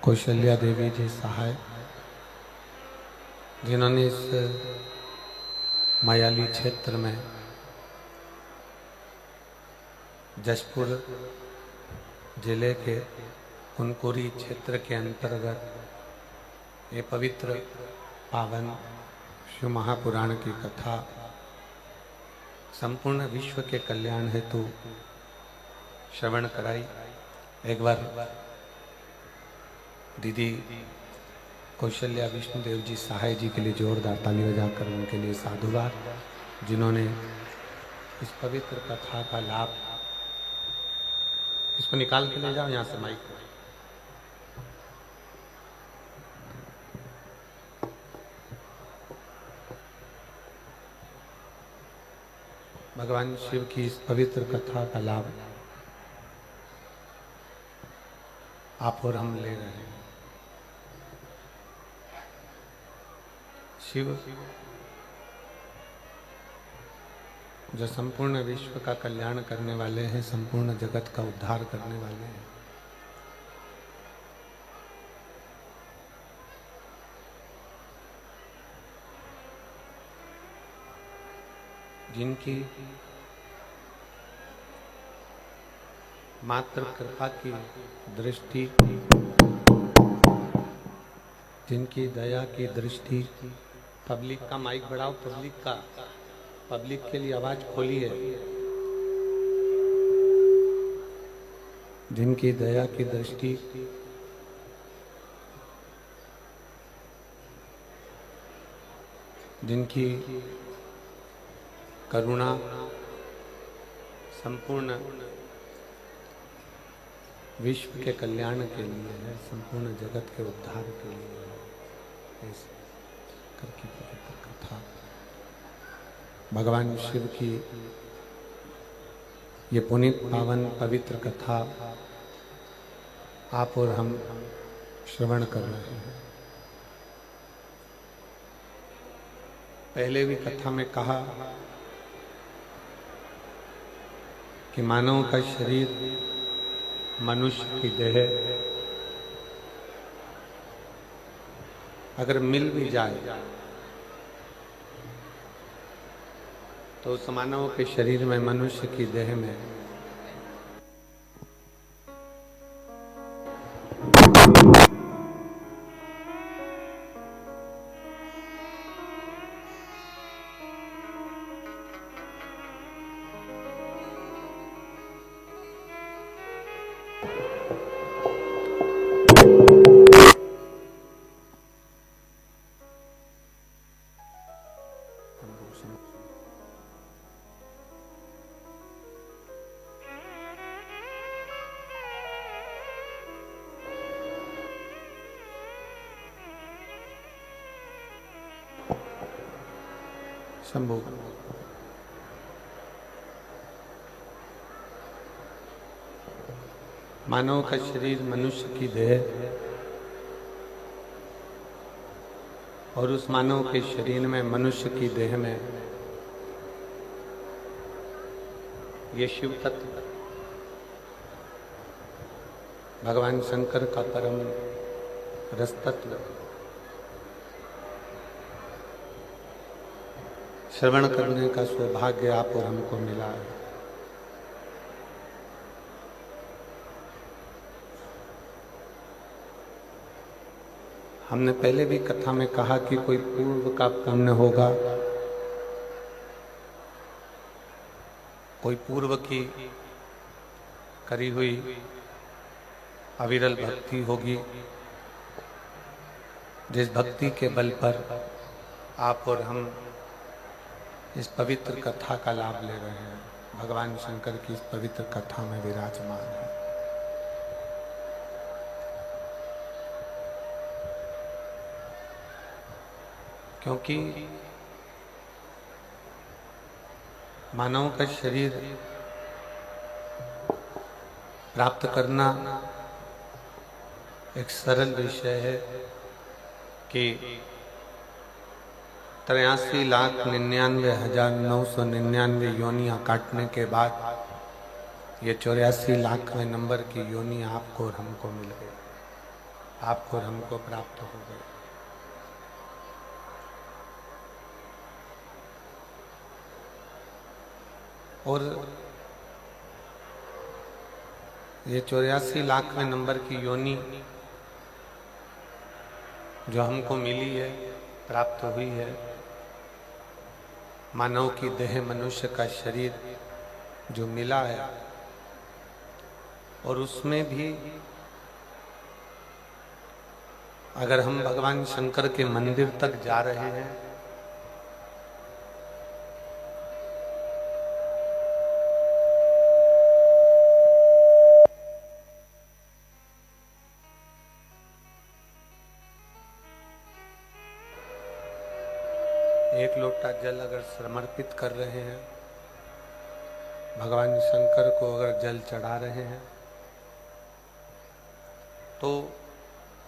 कौशल्या देवी जी सहाय, जिन्होंने इस मयाली क्षेत्र में जशपुर जिले के कुनकुरी क्षेत्र के अंतर्गत ये पवित्र पावन शिव महापुराण की कथा संपूर्ण विश्व के कल्याण हेतु श्रवण कराई। एक बार दीदी कौशल्या विष्णुदेव जी सहाय जी के लिए जोरदार ताली बजाकर उनके लिए साधुवाद, जिन्होंने इस पवित्र कथा का लाभ। इसको निकाल के ले जाओ यहाँ से माइक को। भगवान शिव की इस पवित्र कथा का लाभ आप और हम ले रहे हैं। शिव जो संपूर्ण विश्व का कल्याण करने वाले हैं, संपूर्ण जगत का उद्धार करने वाले हैं, जिनकी मात्र कृपा की दृष्टि, जिनकी दया की दृष्टि, पब्लिक का माइक बढ़ाओ, पब्लिक के लिए आवाज खोलिए, जिनकी दया की दृष्टि जिनकी करुणा संपूर्ण विश्व के कल्याण के लिए है, संपूर्ण जगत के उद्धार के लिए है। इस करके पवित्र कथा भगवान शिव की ये पुनीत पावन पवित्र कथा आप और हम श्रवण कर रहे हैं। पहले भी कथा में कहा कि मानव का शरीर मनुष्य की देह अगर मिल भी जाए तो उस मानव के शरीर में, मनुष्य की देह में शंभु मानव का शरीर मनुष्य की देह और उस मानव के शरीर में, मनुष्य की देह में ये शिव तत्व भगवान शंकर का परम रस तत्व श्रवण करने का सौभाग्य आप और हमको मिला है। हमने पहले भी कथा में कहा कि कोई पूर्व का पुण्य होगा, कोई पूर्व की करी हुई अविरल भक्ति होगी, जिस भक्ति के बल पर आप और हम इस पवित्र कथा का लाभ ले रहे हैं। भगवान शंकर की इस पवित्र कथा में विराजमान है। क्योंकि मानव का शरीर प्राप्त करना एक सरल विषय है कि 83,99,999 योनियां काटने के बाद ये 84 लाखवें नंबर की योनि आपको और हमको मिल गई। आपको और हमको प्राप्त हो गए। और ये 84 लाखवें नंबर की योनि जो हमको मिली है, प्राप्त हुई है, मानव की देह, मनुष्य का शरीर जो मिला है, और उसमें भी अगर हम भगवान शंकर के मंदिर तक जा रहे हैं एक लोटा जल अगर समर्पित कर रहे हैं, भगवान शंकर को अगर जल चढ़ा रहे हैं, तो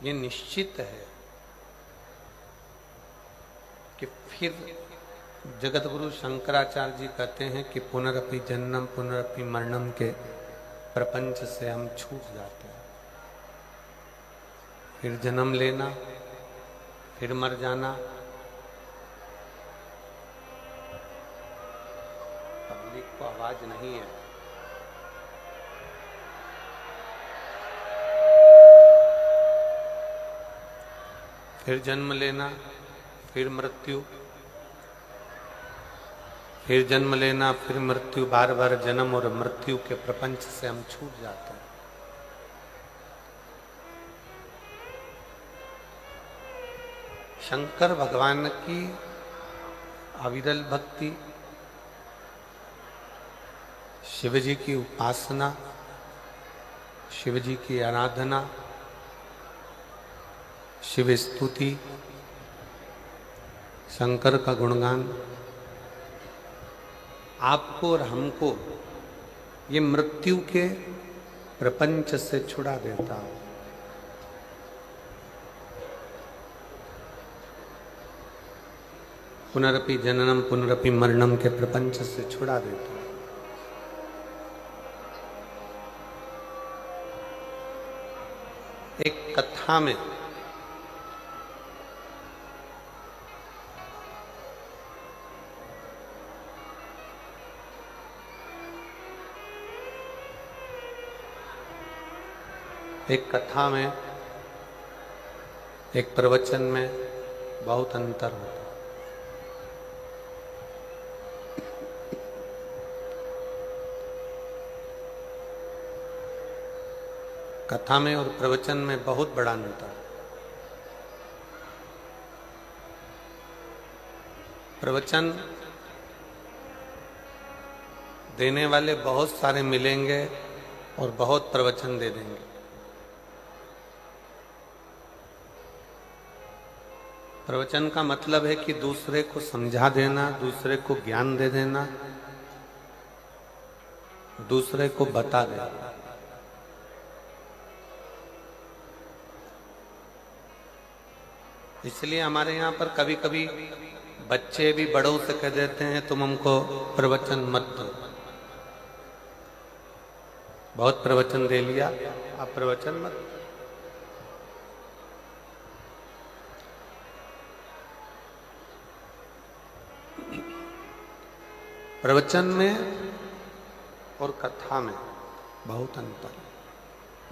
ये निश्चित है कि फिर जगत गुरु शंकराचार्य जी कहते हैं कि पुनरपि जन्म पुनरपि मरणम के प्रपंच से हम छूट जाते हैं। फिर जन्म लेना, फिर मर जाना। पब्लिक को आवाज नहीं है। फिर जन्म लेना, फिर मृत्यु, फिर जन्म लेना, फिर मृत्यु, बार बार जन्म और मृत्यु के प्रपंच से हम छूट जाते हैं। शंकर भगवान की अविरल भक्ति, शिव जी की उपासना, शिव जी की आराधना, शिव स्तुति, शंकर का गुणगान आपको और हमको ये मृत्यु के प्रपंच से छुड़ा देता। पुनरपि जननम पुनरपि मरणम के प्रपंच से छुड़ा देता। एक कथा में एक प्रवचन में बहुत अंतर होता है। कथा में और प्रवचन में बहुत बड़ा अंतर है। प्रवचन देने वाले बहुत सारे मिलेंगे और बहुत प्रवचन दे देंगे। प्रवचन का मतलब है कि दूसरे को समझा देना, दूसरे को ज्ञान दे देना, दूसरे को बता देना। इसलिए हमारे यहाँ पर कभी कभी बच्चे भी बड़ों से कह देते हैं तुम हमको प्रवचन मत दो। बहुत प्रवचन दे लिया, आप प्रवचन मत दो। प्रवचन में और कथा में बहुत अंतर,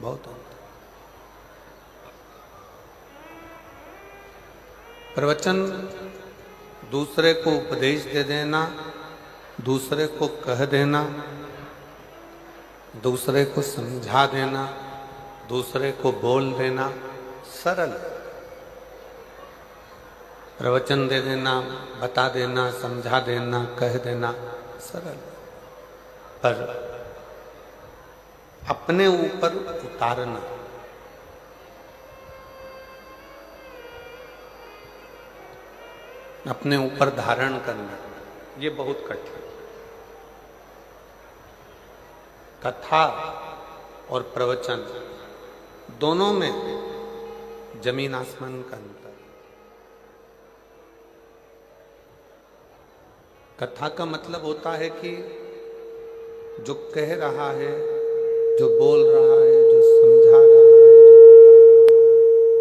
बहुत अंतर। प्रवचन दूसरे को उपदेश दे देना, दूसरे को कह देना, दूसरे को समझा देना, दूसरे को बोल देना, सरल। प्रवचन दे देना, बता देना, समझा देना, कह देना, सरल। पर अपने ऊपर उतारना, अपने ऊपर धारण करना, ये बहुत कठिन। कथा और प्रवचन दोनों में जमीन आसमान का अंतर। कथा का मतलब होता है कि जो कह रहा है, जो बोल रहा है, जो समझा रहा है, जो बता रहा है,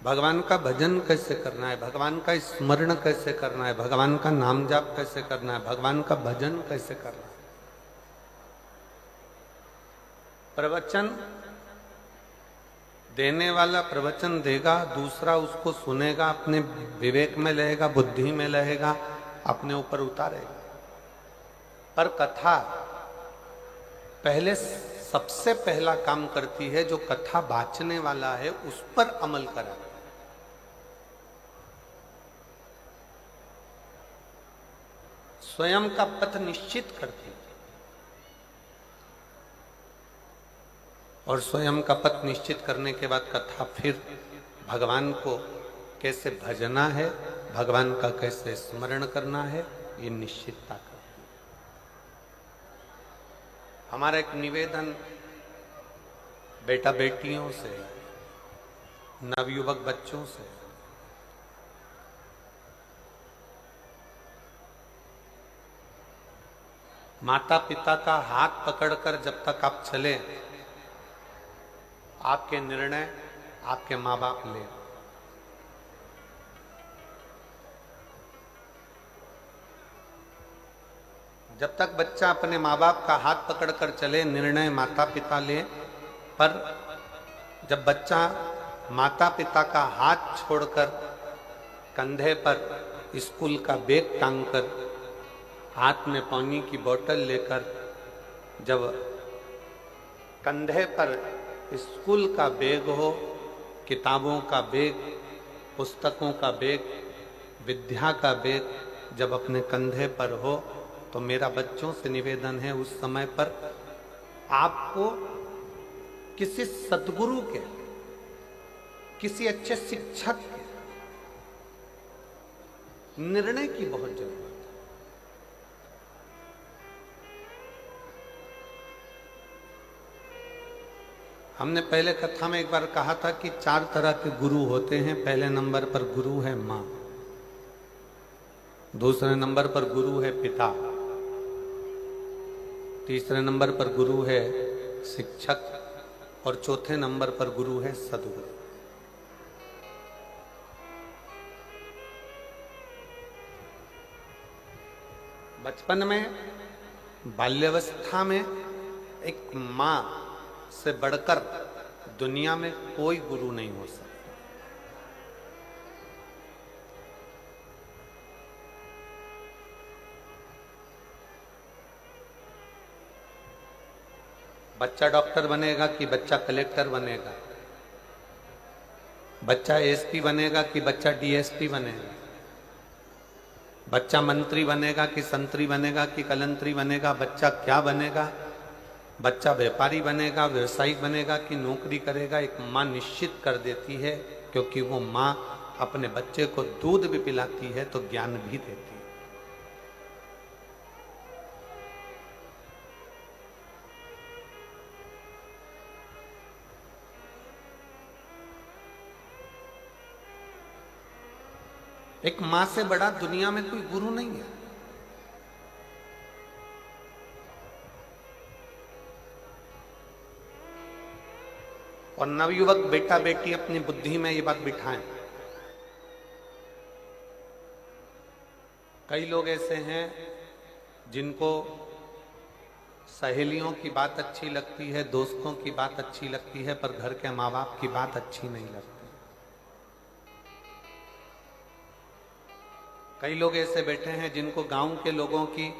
भगवान का भजन कैसे करना है, भगवान का स्मरण कैसे करना है, भगवान का नाम जाप कैसे करना है, भगवान का भजन कैसे करना है। प्रवचन देने वाला प्रवचन देगा, दूसरा उसको सुनेगा, अपने विवेक में रहेगा, बुद्धि में रहेगा, अपने ऊपर उतारेगा। पर कथा पहले सबसे पहला काम करती है, जो कथा बांचने वाला है उस पर अमल करा। स्वयं का पथ निश्चित करती है और स्वयं का पथ निश्चित करने के बाद कथा फिर भगवान को कैसे भजना है, भगवान का कैसे स्मरण करना है, ये निश्चितता करती है। हमारा एक निवेदन बेटा बेटियों से, नवयुवक बच्चों से, माता पिता का हाथ पकड़कर जब तक आप चले, आपके निर्णय आपके माँ बाप ले। जब तक बच्चा अपने माँ बाप का हाथ पकड़कर चले, निर्णय माता पिता ले। पर जब बच्चा माता पिता का हाथ छोड़कर कंधे पर स्कूल का बैग टांगकर, हाथ में पानी की बोतल लेकर, जब कंधे पर स्कूल का बैग हो, किताबों का बैग, पुस्तकों का बैग, विद्या का बैग जब अपने कंधे पर हो, तो मेरा बच्चों से निवेदन है, उस समय पर आपको किसी सद्गुरु के, किसी अच्छे शिक्षक के निर्णय की बहुत जरूरत है। हमने पहले कथा में एक बार कहा था कि 4 तरह के गुरु होते हैं। पहले नंबर पर गुरु है मां, दूसरे नंबर पर गुरु है पिता, तीसरे नंबर पर गुरु है शिक्षक और चौथे नंबर पर गुरु है सद्गुरु। बचपन में, बाल्यावस्था में एक मां से बढ़कर दुनिया में कोई गुरु नहीं हो सकता। बच्चा डॉक्टर बनेगा कि बच्चा कलेक्टर बनेगा, बच्चा एसपी बनेगा कि बच्चा डीएसपी बनेगा, बच्चा मंत्री बनेगा कि संतरी बनेगा कि कलंतरी बनेगा, बच्चा क्या बनेगा, बच्चा व्यापारी बनेगा, व्यवसायिक बनेगा कि नौकरी करेगा, एक माँ निश्चित कर देती है। क्योंकि वो माँ अपने बच्चे को दूध भी पिलाती है तो ज्ञान भी देती है। एक माँ से बड़ा दुनिया में कोई गुरु नहीं है। और नवयुवक बेटा बेटी अपनी बुद्धि में ये बात बिठाएं। कई लोग ऐसे हैं जिनको सहेलियों की बात अच्छी लगती है, दोस्तों की बात अच्छी लगती है, पर घर के माँ बाप की बात अच्छी नहीं लगती। कई लोग ऐसे बैठे हैं जिनको गांव के लोगों की,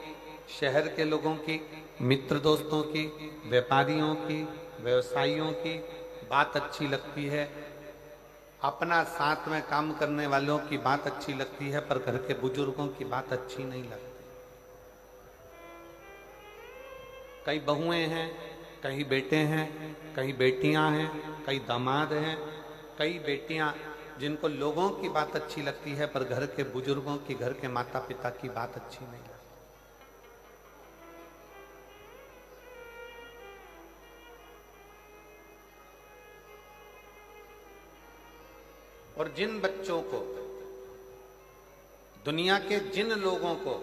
शहर के लोगों की, मित्र दोस्तों की, व्यापारियों की, व्यवसायियों की बात अच्छी लगती है, अपना साथ में काम करने वालों की बात अच्छी लगती है, पर घर के बुजुर्गों की बात अच्छी नहीं लगती। कई बहुएं हैं, कई बेटे हैं, कई बेटियां हैं, कई दामाद हैं, कई बेटियां जिनको लोगों की बात अच्छी लगती है, पर घर के बुजुर्गों की, घर के माता पिता की बात अच्छी नहीं लगती। और जिन बच्चों को, दुनिया के जिन लोगों को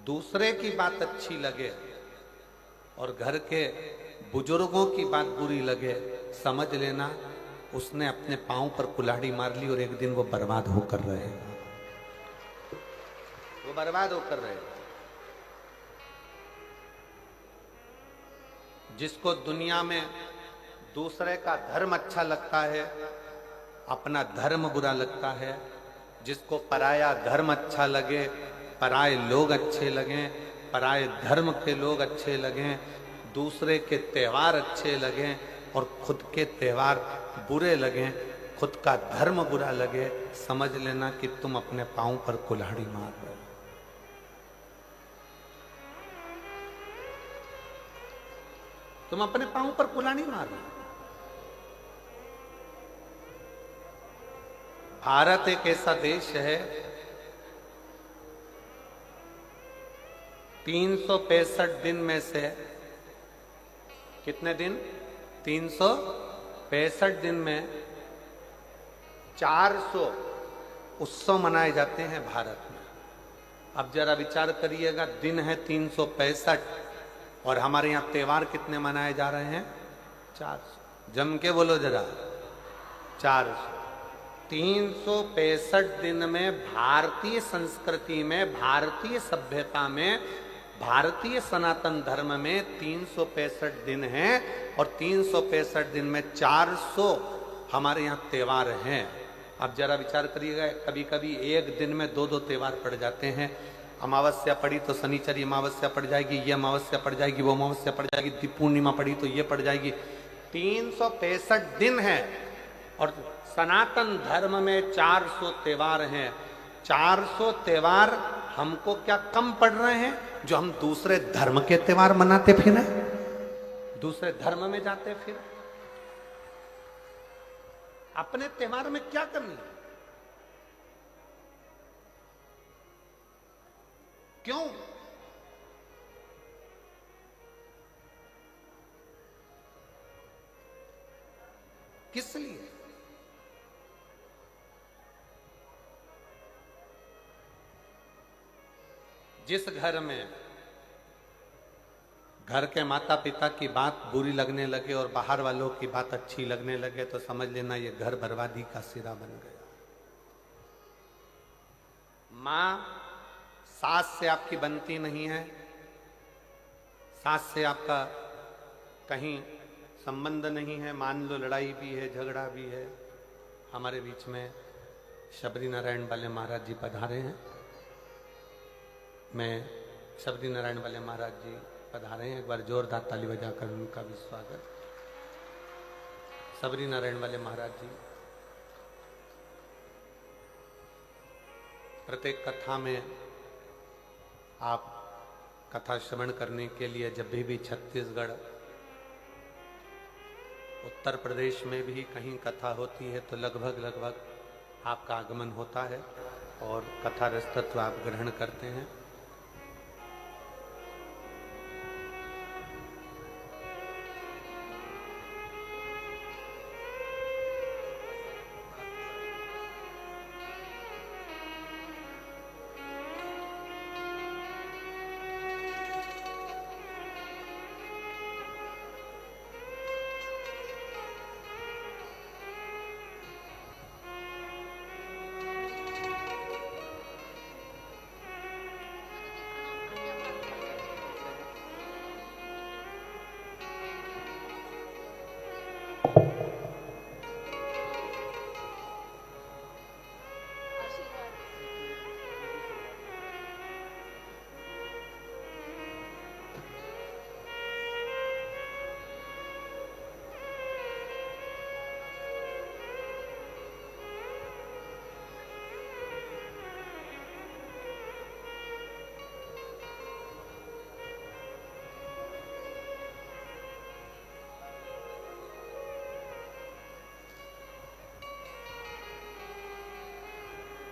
दूसरे की बात अच्छी लगे और घर के बुजुर्गों की बात बुरी लगे, समझ लेना उसने अपने पांव पर कुल्हाड़ी मार ली और एक दिन वो बर्बाद होकर रहेगा, वो बर्बाद होकर रहेगा। जिसको दुनिया में दूसरे का धर्म अच्छा लगता है, अपना धर्म बुरा लगता है, जिसको पराया धर्म अच्छा लगे, पराये लोग अच्छे लगें, पराये धर्म के लोग अच्छे लगें, दूसरे के त्योहार अच्छे लगें और खुद के त्योहार बुरे लगें, खुद का धर्म बुरा लगे, समझ लेना कि तुम अपने पांव पर कुल्हाड़ी मार रहे हो। तुम अपने पांव पर कुल्हाड़ी मार रहे हो। भारत एक ऐसा देश है, 365 दिन में से कितने दिन? 365 दिन में 400 उत्सव मनाए जाते हैं भारत में। अब जरा विचार करिएगा, दिन है 365 और हमारे यहाँ त्योहार कितने मनाए जा रहे हैं? 400। जम के बोलो जरा, 400। 365 दिन में भारतीय संस्कृति में, भारतीय सभ्यता में, भारतीय सनातन धर्म में 365 दिन हैं और 365 दिन में 400 हमारे यहाँ त्योहार हैं। अब जरा विचार करिएगा, कभी कभी एक दिन में 2-2 त्योहार पड़ जाते हैं। अमावस्या पड़ी तो शनिचरी अमावस्या पड़ जाएगी, ये अमावस्या पड़ जाएगी, वो अमावस्या पड़ जाएगी, पूर्णिमा पड़ी तो ये पड़ जाएगी। 365 दिन है और सनातन धर्म में 400 त्योहार हैं। 400 त्योहार हमको क्या कम पड़ रहे हैं जो हम दूसरे धर्म के त्योहार मनाते फिरे, दूसरे धर्म में जाते फिरे? अपने त्योहार में क्या कमी है? क्यों? किस लिए? जिस घर में घर के माता पिता की बात बुरी लगने लगे और बाहर वालों की बात अच्छी लगने लगे तो समझ लेना ये घर बर्बादी का सिरा बन गया। मां सास से आपकी बनती नहीं है, सास से आपका कहीं संबंध नहीं है, मान लो लड़ाई भी है, झगड़ा भी है। हमारे बीच में शबरी नारायण वाले महाराज जी पधारे हैं। मैं शबरी नारायण वाले महाराज जी पधारे हैं, एक बार जोरदार ताली बजाकर उनका भी स्वागत। शबरी नारायण वाले महाराज जी प्रत्येक कथा में आप कथा श्रवण करने के लिए जब भी छत्तीसगढ़, उत्तर प्रदेश में भी कहीं कथा होती है तो लगभग आपका आगमन होता है और कथा रसतत्व आप ग्रहण करते हैं।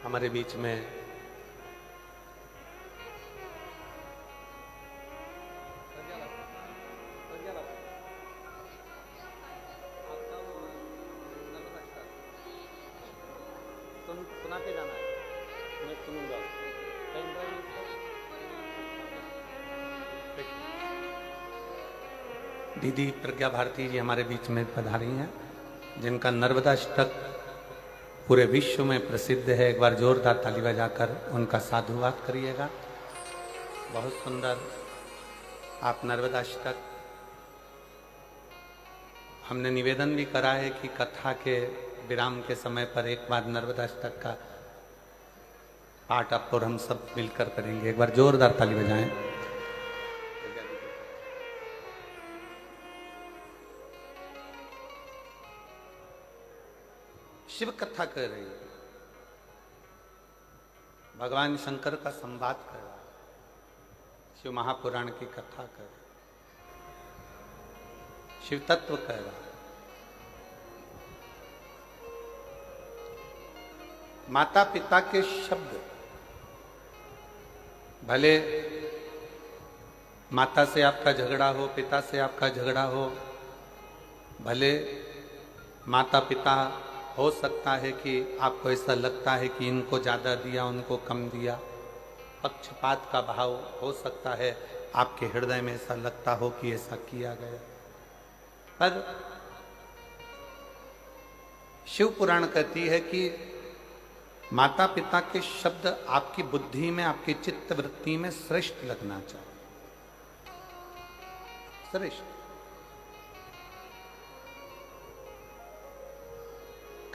हमारे बीच में सुना के जाना है, मैं सुनूंगा। दीदी प्रज्ञा भारती जी हमारे बीच में पधारी हैं। जिनका नर्मदाष्टक पूरे विश्व में प्रसिद्ध है। एक बार जोरदार ताली बजाकर उनका साधुवाद करिएगा। बहुत सुंदर आप नर्मदाष्टक, हमने निवेदन भी करा है कि कथा के विराम के समय पर एक बार नर्मदाष्टक का पाठ आप और हम सब मिलकर करेंगे। एक बार जोरदार ताली बजाएं। शिव कथा कर रही है, भगवान शंकर का संवाद कर रहा है, शिव महापुराण की कथा कर रहा है, शिव तत्व कह रहा है। माता पिता के शब्द, भले माता से आपका झगड़ा हो, पिता से आपका झगड़ा हो, भले माता पिता हो सकता है कि आपको ऐसा लगता है कि इनको ज्यादा दिया उनको कम दिया, पक्षपात का भाव हो सकता है, आपके हृदय में ऐसा लगता हो कि ऐसा किया गया, पर शिव पुराण कहती है कि माता पिता के शब्द आपकी बुद्धि में, आपकी चित्त वृत्ति में श्रेष्ठ लगना चाहिए, श्रेष्ठ।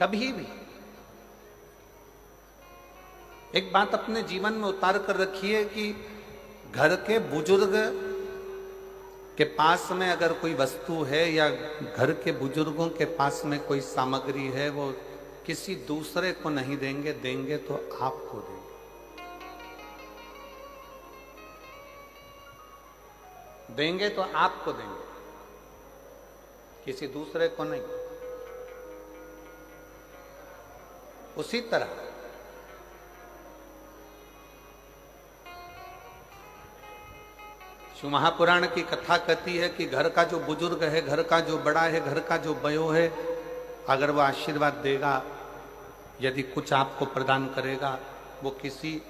कभी भी एक बात अपने जीवन में उतार कर रखिए कि घर के बुजुर्ग के पास में अगर कोई वस्तु है या घर के बुजुर्गों के पास में कोई सामग्री है, वो किसी दूसरे को नहीं देंगे, देंगे तो आपको देंगे, देंगे तो आपको देंगे, किसी दूसरे को नहीं। उसी तरह शिव महापुराण की कथा कहती है कि घर का जो बुजुर्ग है, घर का जो बड़ा है, घर का जो बयो है, अगर वो आशीर्वाद देगा, यदि कुछ आपको प्रदान करेगा, वो किसी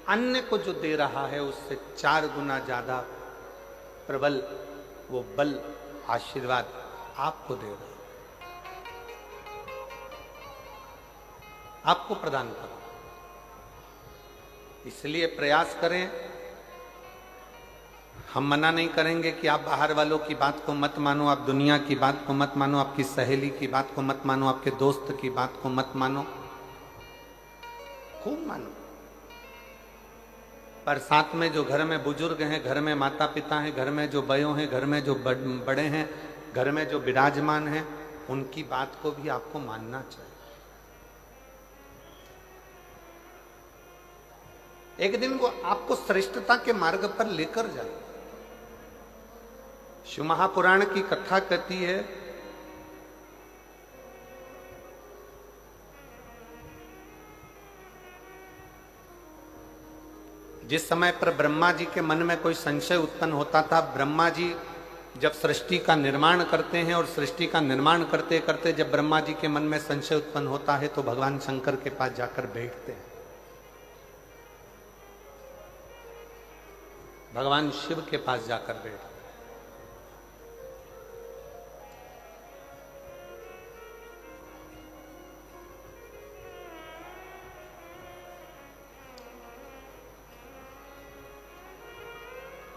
अन्य को जो दे रहा है उससे 4 गुना ज्यादा प्रबल वो बल आशीर्वाद आपको दे रहा है, आपको प्रदान करो। इसलिए प्रयास करें। हम मना नहीं करेंगे कि आप बाहर वालों की बात को मत मानो, आप दुनिया की बात को मत मानो, आपकी सहेली की बात को मत मानो, आपके दोस्त की बात को मत मानो, खूब मानो, पर साथ में जो घर में बुजुर्ग हैं, घर में माता पिता हैं, घर में जो बयों हैं, घर में जो बड़े हैं, घर में जो विराजमान हैं, उनकी बात को भी आपको मानना चाहिए। एक दिन वो आपको श्रेष्ठता के मार्ग पर लेकर जाए। शिव महापुराण की कथा कहती है जिस समय पर ब्रह्मा जी के मन में कोई संशय उत्पन्न होता था, ब्रह्मा जी जब सृष्टि का निर्माण करते हैं और सृष्टि का निर्माण करते करते जब ब्रह्मा जी के मन में संशय उत्पन्न होता है तो भगवान शंकर के पास जाकर बैठते हैं, भगवान शिव के पास जाकर बैठते।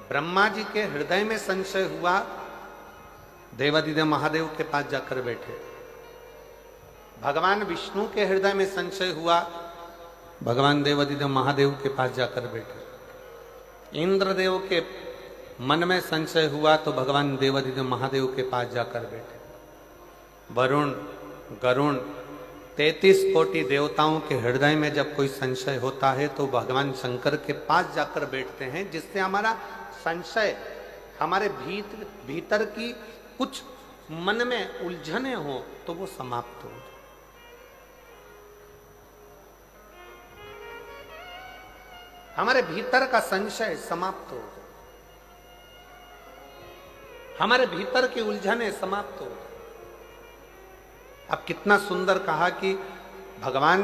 ब्रह्मा जी के हृदय में संशय हुआ, देवादिदेव महादेव के पास जाकर बैठे। भगवान विष्णु के हृदय में संशय हुआ, भगवान देवादिदेव महादेव के पास जाकर बैठे। इंद्रदेव के मन में संशय हुआ तो भगवान देवादिदेव महादेव के पास जाकर बैठे। वरुण, गरुण, 33 कोटि देवताओं के हृदय में जब कोई संशय होता है तो भगवान शंकर के पास जाकर बैठते हैं, जिससे हमारा संशय, हमारे भीतर की कुछ मन में उलझने हो तो वो समाप्त हो जाए। हमारे भीतर का संशय समाप्त हो जाए, हमारे भीतर की उलझने समाप्त हो जाए। अब कितना सुंदर कहा कि भगवान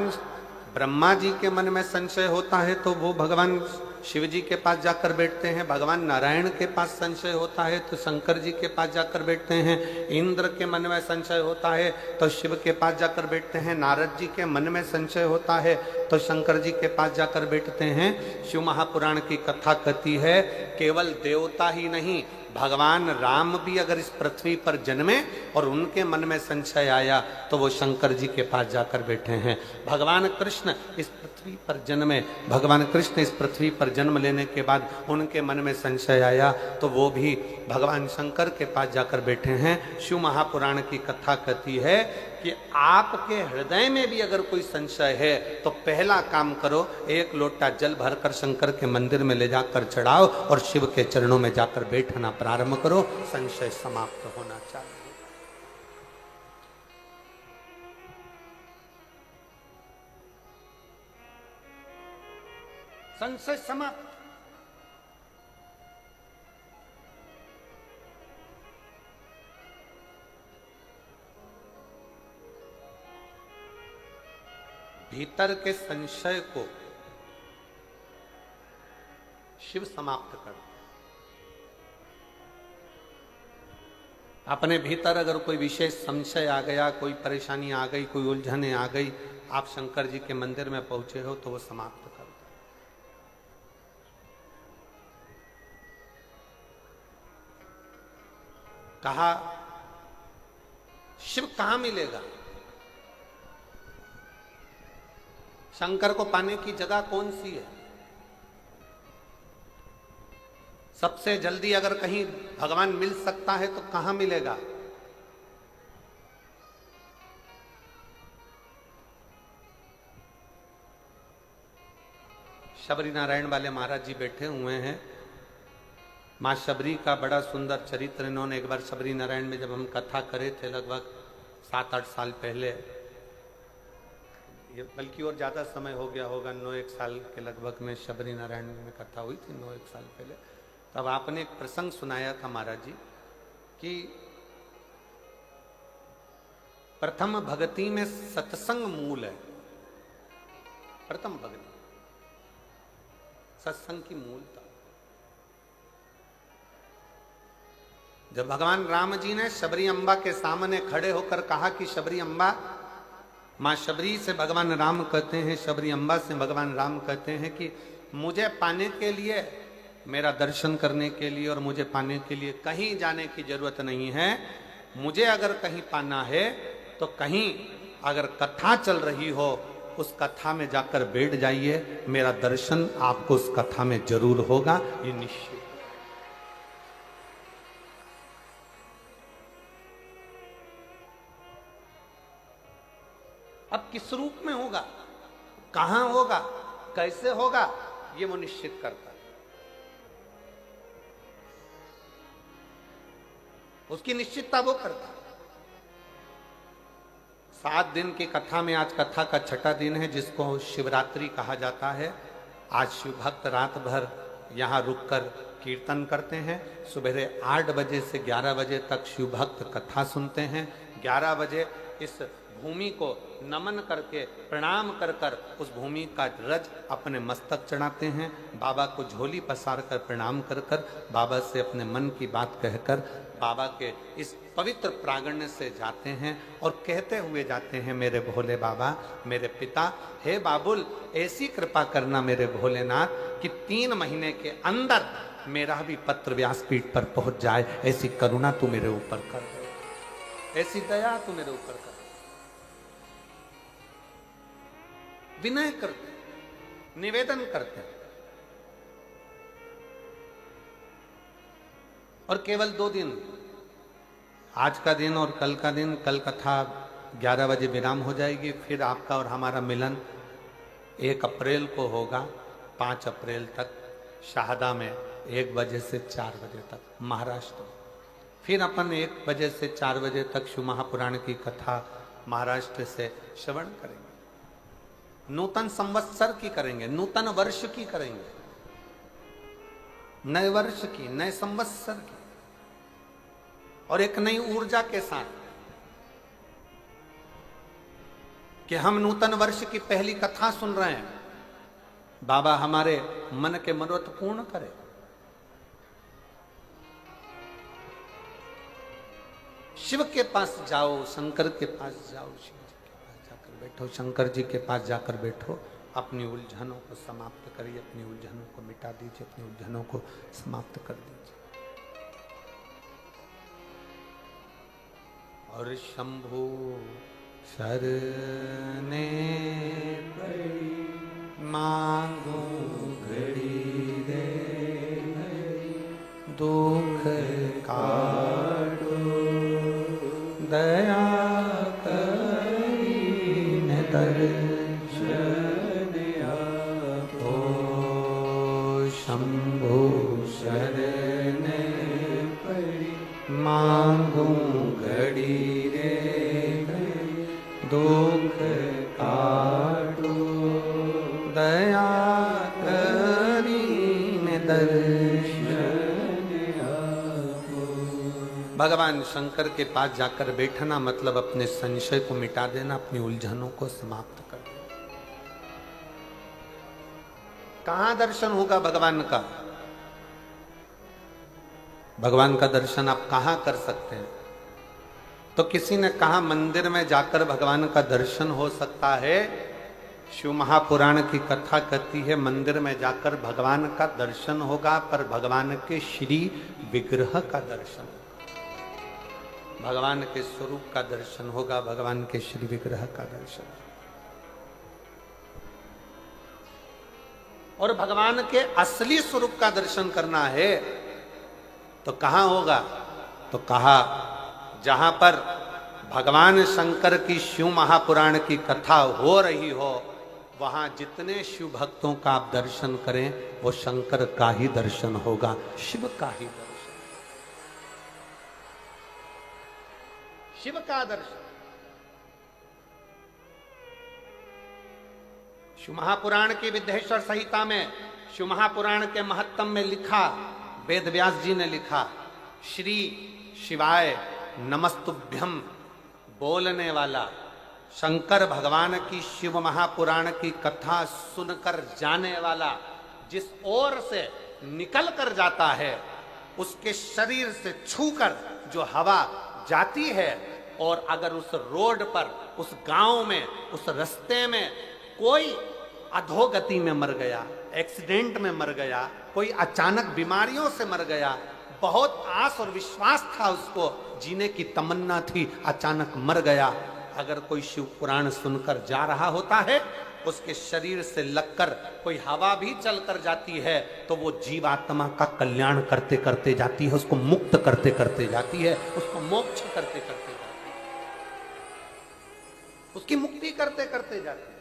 ब्रह्मा जी के मन में संशय होता है तो वो भगवान शिव जी के पास जाकर बैठते हैं, भगवान नारायण के पास संशय होता है तो शंकर जी के पास जाकर बैठते हैं, इंद्र के मन में संशय होता है तो शिव के पास जाकर बैठते हैं, नारद जी के मन में संशय होता है तो शंकर जी के पास जाकर बैठते हैं। शिव महापुराण की कथा कहती है केवल देवता ही नहीं, भगवान राम भी अगर इस पृथ्वी पर जन्मे और उनके मन में संशय आया तो वो शंकर जी के पास जाकर बैठे हैं। भगवान कृष्ण इस पृथ्वी पर जन्मे, भगवान कृष्ण इस पृथ्वी पर जन्म लेने के बाद उनके मन में संशय आया तो वो भी भगवान शंकर के पास जाकर बैठे हैं। शिव महापुराण की कथा कहती है कि आपके हृदय में भी अगर कोई संशय है तो पहला काम करो, एक लोटा जल भरकर शंकर के मंदिर में ले जाकर चढ़ाओ और शिव के चरणों में जाकर बैठना प्रारंभ करो, संशय समाप्त होना चाहिए। संशय समाप्त। भीतर के संशय को शिव समाप्त कर। अपने भीतर अगर कोई विशेष संशय आ गया, कोई परेशानी आ गई, कोई उलझने आ गई, आप शंकर जी के मंदिर में पहुंचे हो तो वो समाप्त कर दो। कहा शिव कहां मिलेगा, शंकर को पाने की जगह कौन सी है? सबसे जल्दी अगर कहीं भगवान मिल सकता है तो कहां मिलेगा? शबरी नारायण वाले महाराज जी बैठे हुए हैं। मां शबरी का बड़ा सुंदर चरित्र इन्होंने एक बार शबरी नारायण में जब हम कथा करे थे लगभग 7-8 साल पहले, बल्कि और ज्यादा समय हो गया होगा, 9-1 साल के लगभग में शबरी नारायण में कथा हुई थी, 9-1 साल पहले। तब आपने एक प्रसंग सुनाया था महाराज जी कि प्रथम भक्ति में सत्संग मूल है। प्रथम भक्ति सत्संग की मूलता। जब भगवान राम जी ने शबरी अम्बा के सामने खड़े होकर कहा कि शबरी अम्बा, मां शबरी से भगवान राम कहते हैं, शबरी अम्बा से भगवान राम कहते हैं कि मुझे पाने के लिए, मेरा दर्शन करने के लिए और मुझे पाने के लिए कहीं जाने की जरूरत नहीं है। मुझे अगर कहीं पाना है तो कहीं अगर कथा चल रही हो उस कथा में जाकर बैठ जाइए, मेरा दर्शन आपको उस कथा में जरूर होगा, ये निश्चित। अब किस रूप में होगा, कहां होगा, कैसे होगा, ये वो निश्चित करता है। उसकी निश्चितता वो करता। 7 दिन की कथा में आज कथा का 6ठा दिन है जिसको शिवरात्रि कहा जाता है। आज शिव भक्त रात भर यहाँ रुककर कीर्तन करते हैं। सुबह 8 बजे से 11 बजे तक शिव भक्त कथा सुनते हैं। 11 बजे इस भूमि को नमन करके प्रणाम कर कर उस भूमि का रज अपने मस्तक चढ़ाते हैं। बाबा को झोली पसार कर प्रणाम कर कर बाबा से अपने मन की बात कहकर बाबा के इस पवित्र प्रांगण से जाते हैं और कहते हुए जाते हैं, मेरे भोले बाबा, मेरे पिता, हे बाबुल, ऐसी कृपा करना मेरे भोलेनाथ कि 3 महीने के अंदर मेरा भी पत्र व्यासपीठ पर पहुंच जाए। ऐसी करुणा तू मेरे ऊपर कर दे, ऐसी दया तू मेरे ऊपर कर। विनय करते, निवेदन करते और केवल 2 दिन, आज का दिन और कल का दिन, कल कथा 11 बजे विराम हो जाएगी। फिर आपका और हमारा मिलन 1 अप्रैल को होगा, 5 अप्रैल तक शाहदा में 1 बजे से 4 बजे तक महाराष्ट्र। फिर अपन 1 बजे से 4 बजे तक शिव महापुराण की कथा महाराष्ट्र से श्रवण करेंगे। नूतन संवत्सर की करेंगे, नूतन वर्ष की करेंगे, नए वर्ष की, नए संवत्सर की, और एक नई ऊर्जा के साथ कि हम नूतन वर्ष की पहली कथा सुन रहे हैं। बाबा हमारे मन के मनोरथ पूर्ण करे। शिव के पास जाओ, शंकर के पास जाओ, शिव जी के पास जाकर बैठो, शंकर जी के पास जाकर बैठो, अपनी उलझनों को समाप्त करिए, अपनी उलझनों को मिटा दीजिए, अपनी उलझनों को समाप्त कर दीजिए। और शंभु शरणे पड़ी मांगो घड़ी रे, दुख काटो दया करीने दर्शन आपो। शंभु शरणे पड़ी मांगो घड़ी रे, दुख काटो दया करीने दर्शन आपो। भगवान शंकर के पास जाकर बैठना मतलब अपने संशय को मिटा देना, अपनी उलझनों को समाप्त कर देना। कहां दर्शन होगा भगवान का? भगवान का दर्शन आप कहां कर सकते हैं? तो किसी ने कहा मंदिर में जाकर भगवान का दर्शन हो सकता है। शिव महापुराण की कथा कहती है मंदिर में जाकर भगवान का दर्शन होगा, पर भगवान के श्री विग्रह का दर्शन होगा, भगवान के स्वरूप का दर्शन होगा, भगवान के श्री विग्रह का दर्शन। और भगवान के असली स्वरूप का दर्शन करना है तो कहां होगा? तो कहा जहां पर भगवान शंकर की शिव महापुराण की कथा हो रही हो, वहां जितने शिव भक्तों का आप दर्शन करें वो शंकर का ही दर्शन होगा, शिव का ही दर्शन, शिव का दर्शन। शिव महापुराण की विद्येश्वर संहिता में, शिव महापुराण के महत्तम में लिखा, वेद व्यास जी ने लिखा, श्री शिवाय नमस्तुभ्यम बोलने वाला, शंकर भगवान की शिव महापुराण की कथा सुनकर जाने वाला, जिस ओर से निकल कर जाता है उसके शरीर से छूकर जो हवा जाती है, और अगर उस रोड पर, उस गांव में, उस रास्ते में कोई अधोगति में मर गया, एक्सीडेंट में मर गया, कोई अचानक बीमारियों से मर गया, बहुत आस और विश्वास था उसको, जीने की तमन्ना थी, अचानक मर गया, अगर कोई शिव पुराण सुनकर जा रहा होता है, उसके शरीर से लगकर कोई हवा भी चलकर जाती है तो वो जीवात्मा का कल्याण करते करते जाती है, उसको मुक्त करते करते जाती है, उसको मोक्ष करते करते जाती है, उसकी मुक्ति करते करते जाती है।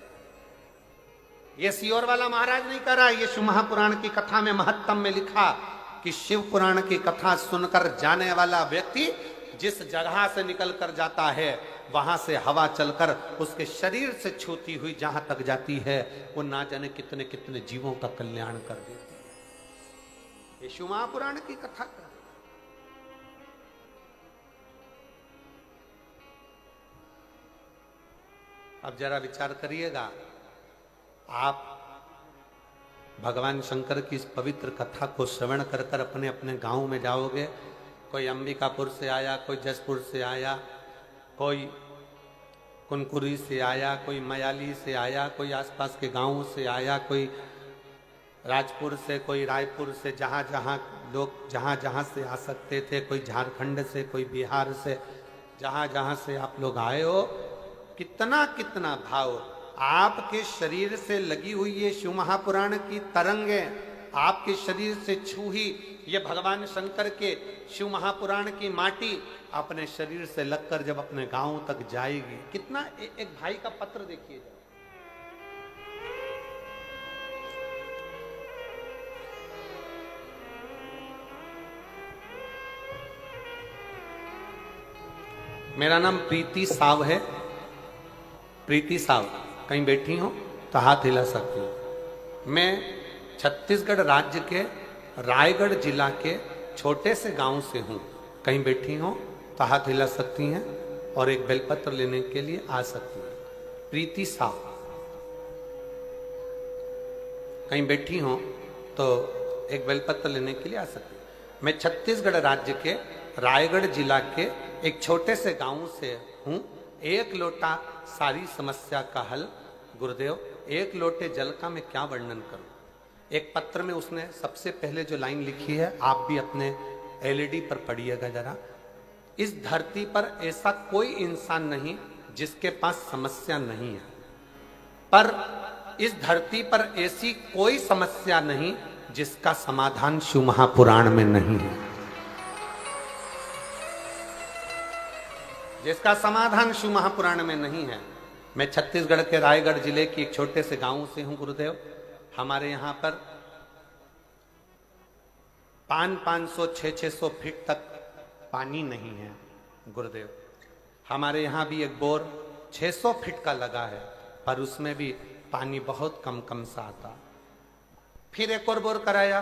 ये सियोर वाला महाराज नहीं कर रहा, ये शिव महापुराण की कथा में महत्तम में लिखा कि शिव पुराण की कथा सुनकर जाने वाला व्यक्ति जिस जगह से निकल कर जाता है, वहां से हवा चलकर उसके शरीर से छूती हुई जहां तक जाती है, वो ना जाने कितने कितने जीवों का कल्याण कर देती है। ये शिव महापुराण की कथा का अब जरा विचार करिएगा, आप भगवान शंकर की इस पवित्र कथा को श्रवण कर कर अपने अपने गांव में जाओगे, कोई अंबिकापुर से आया, कोई जसपुर से आया, कोई कुनकुरी से आया, कोई मयाली से आया, कोई आसपास के गांवों से आया, कोई राजपुर से, कोई रायपुर से, जहाँ जहाँ लोग जहाँ जहाँ से आ सकते थे, कोई झारखंड से, कोई बिहार से, जहाँ जहाँ से आप लोग आए हो, कितना कितना भाव आपके शरीर से लगी हुई ये शिव महापुराण की तरंगें, आपके शरीर से छूही ये भगवान शंकर के शिव महापुराण की माटी अपने शरीर से लगकर जब अपने गांव तक जाएगी, कितना एक भाई का पत्र देखिए, मेरा नाम प्रीति साव है, प्रीति साव कहीं बैठी हो तो हाथ हिला सकती हूँ। मैं छत्तीसगढ़ राज्य के रायगढ़ जिला के छोटे से गांव से हूँ, कहीं बैठी हो तो हाथ हिला सकती हैं और एक बेलपत्र लेने के लिए आ सकती हैं। प्रीति साव, कहीं बैठी हो तो एक बेलपत्र लेने के लिए आ सकती है। मैं छत्तीसगढ़ राज्य के रायगढ़ जिला के एक छोटे से गांव से हूं। एक लोटा सारी समस्या का हल। गुरुदेव, एक लोटे जल का मैं क्या वर्णन करूं। एक पत्र में उसने सबसे पहले जो लाइन लिखी है, आप भी अपने एलईडी पर पढ़िएगा जरा। इस धरती पर ऐसा कोई इंसान नहीं जिसके पास समस्या नहीं है, पर इस धरती पर ऐसी कोई समस्या नहीं जिसका समाधान शिव महापुराण में नहीं है। जिसका समाधान शिव महापुराण में नहीं है। मैं छत्तीसगढ़ के रायगढ़ जिले की एक छोटे से गांव से हूं गुरुदेव। हमारे यहां पर 500 600 फीट तक पानी नहीं है गुरुदेव। हमारे यहां भी एक बोर 600 फीट का लगा है, पर उसमें भी पानी बहुत कम कम सा आता। फिर एक और बोर कराया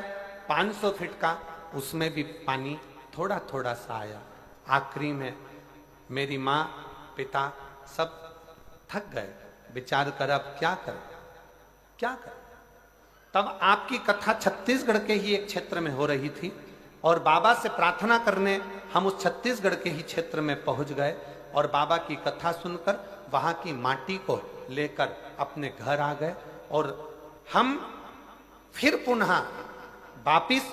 500 फीट का, उसमें भी पानी थोड़ा थोड़ा सा आया। आखिरी में मेरी माँ पिता सब थक गए, विचार कर अब क्या कर क्या कर। तब आपकी कथा छत्तीसगढ़ के ही एक क्षेत्र में हो रही थी और बाबा से प्रार्थना करने हम उस छत्तीसगढ़ के ही क्षेत्र में पहुंच गए और बाबा की कथा सुनकर वहां की माटी को लेकर अपने घर आ गए। और हम फिर पुनः वापिस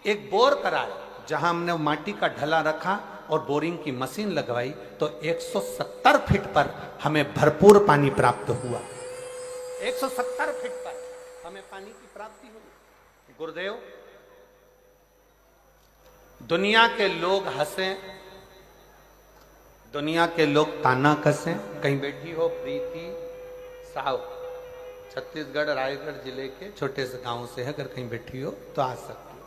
एक बोर कराए, जहां हमने माटी का ढला रखा और बोरिंग की मशीन लगवाई, तो 170 फीट पर हमें भरपूर पानी प्राप्त हुआ। 170 फीट पर हमें पानी की प्राप्ति हुई। गुरुदेव, दुनिया के लोग हंसें, दुनिया के लोग ताना कसें। कहीं बैठी हो प्रीति साहु, छत्तीसगढ़ रायगढ़ जिले के छोटे से गांव से है, अगर कहीं बैठी हो तो आ सकती हो।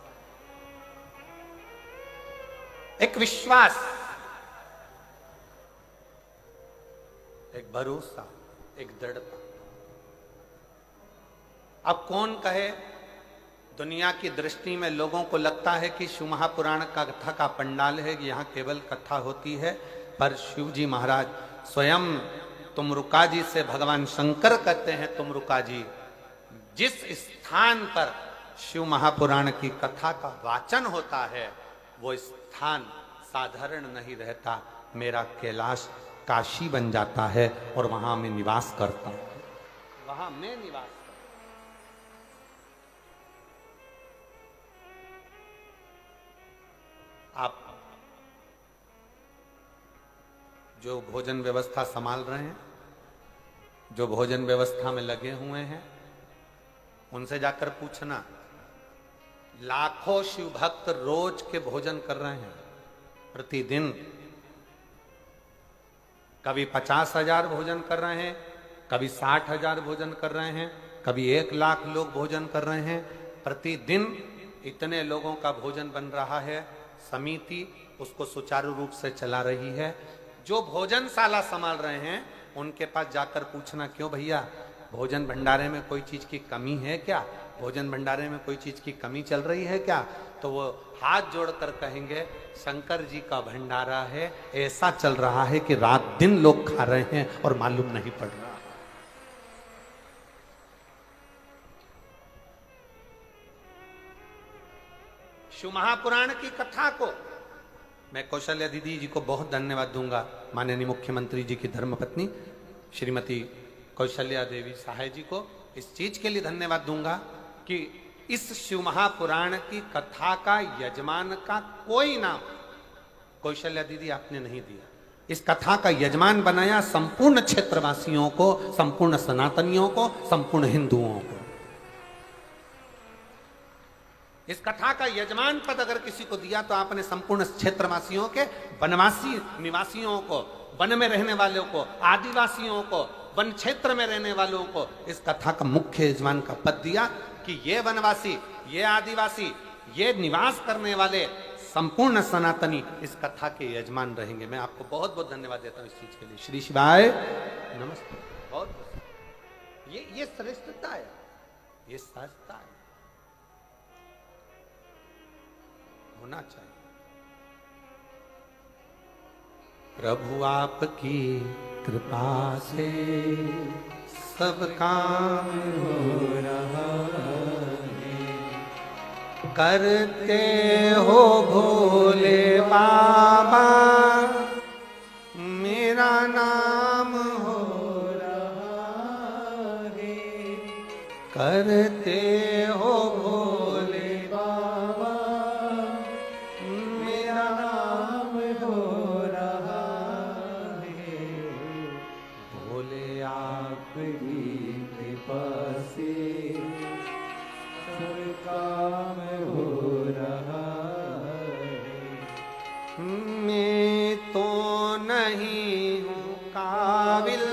एक विश्वास, एक भरोसा, एक दृढ़ता। अब कौन कहे, दुनिया की दृष्टि में लोगों को लगता है कि शिव महापुराण का कथा का पंडाल है, यहाँ केवल कथा होती है, पर शिव जी महाराज स्वयं तुमरुका जी से भगवान शंकर कहते हैं, तुमरुका जी, जिस स्थान पर शिव महापुराण की कथा का वाचन होता है वो स्थान साधारण नहीं रहता। मेरा कैलाश काशी बन जाता है और वहां मैं निवास करता हूं, वहां मैं निवास करता हूं। आप जो भोजन व्यवस्था संभाल रहे हैं, जो भोजन व्यवस्था में लगे हुए हैं, उनसे जाकर पूछना। लाखों शिव भक्त रोज के भोजन कर रहे हैं प्रतिदिन। कभी 50,000 भोजन कर रहे हैं, कभी 60,000 भोजन कर रहे हैं, कभी 1,00,000 लोग भोजन कर रहे हैं प्रतिदिन। इतने लोगों का भोजन बन रहा है, समिति उसको सुचारू रूप से चला रही है। जो भोजनशाला संभाल रहे हैं उनके पास जाकर पूछना, क्यों भैया भोजन भंडारे में कोई चीज की कमी है क्या, भोजन भंडारे में कोई चीज की कमी चल रही है क्या? तो वो हाथ जोड़कर कहेंगे, शंकर जी का भंडारा है, ऐसा चल रहा है कि रात दिन लोग खा रहे हैं और मालूम नहीं पड़ रहा। शिव महापुराण की कथा को मैं कौशल्या दीदी जी को बहुत धन्यवाद दूंगा, माननीय मुख्यमंत्री जी की धर्मपत्नी श्रीमती कौशल्या देवी सहाय जी को इस चीज के लिए धन्यवाद दूंगा कि इस शिव महापुराण की कथा का यजमान का कोई नाम कौशल्या दीदी आपने नहीं दिया। इस कथा का यजमान बनाया संपूर्ण क्षेत्रवासियों को, संपूर्ण सनातनियों को, संपूर्ण हिंदुओं को। इस कथा का यजमान पद अगर किसी को दिया तो आपने संपूर्ण क्षेत्रवासियों के, वनवासी निवासियों को, वन में रहने वालों को, आदिवासियों को, वन क्षेत्र में रहने वालों को इस कथा का मुख्य यजमान का पद दिया कि ये वनवासी, ये आदिवासी, ये निवास करने वाले संपूर्ण सनातनी इस कथा के यजमान रहेंगे। मैं आपको बहुत बहुत धन्यवाद देता हूँ इस चीज के लिए। श्री शिवाय नमस्ते। बहुत ये श्रेष्ठता है, ये सहजता है, होना चाहिए। प्रभु आपकी कृपा से सब काम हो रहा है। करते हो भोले बाबा मेरा नाम हो रहा है। करते हो भोले बाबा मेरा नाम हो रहा है। भोले आपकी कृपा से सब काम हो रहा है। मैं तो नहीं हूँ काबिल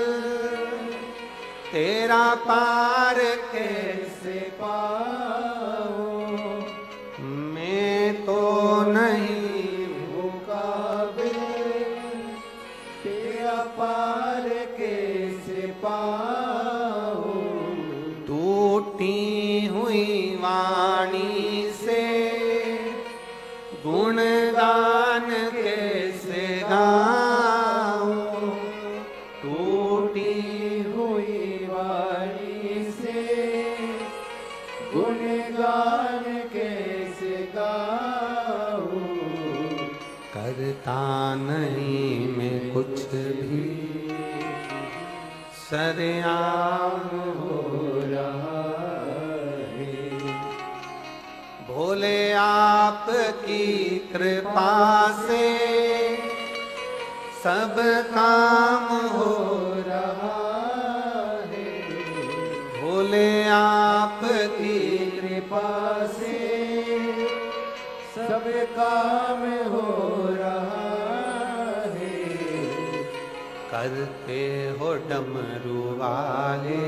तेरा पार कैसे पाऊं। मैं तो नहीं हूँ काबिल तेरा पार कैसे पाऊं। टूटी हुई वाणी से गुणगान कैसे गाऊं। टूटी हुई वाणी से गुणगान कैसे गाऊं। करता नहीं मैं कुछ भी सरेआम हो रहा है। भोले आपकी कृपा से सब काम हो रहा है। भोले आपकी कृपा से सब काम हो रहा है। करते हो डमरू वाले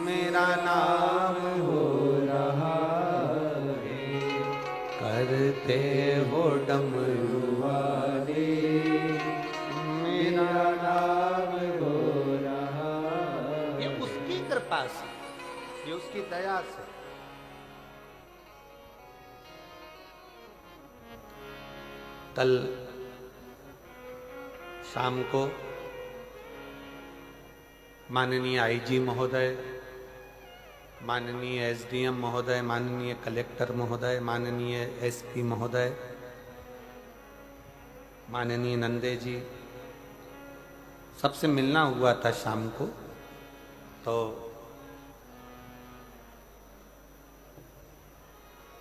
मेरा नाम हो रहा है। करते हो डमरू वाले मेरा नाम हो रहा है। ये उसकी कृपा से, ये उसकी दया से। कल शाम को माननीय आईजी महोदय, माननीय एसडीएम महोदय, माननीय कलेक्टर महोदय, माननीय एसपी महोदय, माननीय नंदे जी, सबसे मिलना हुआ था शाम को। तो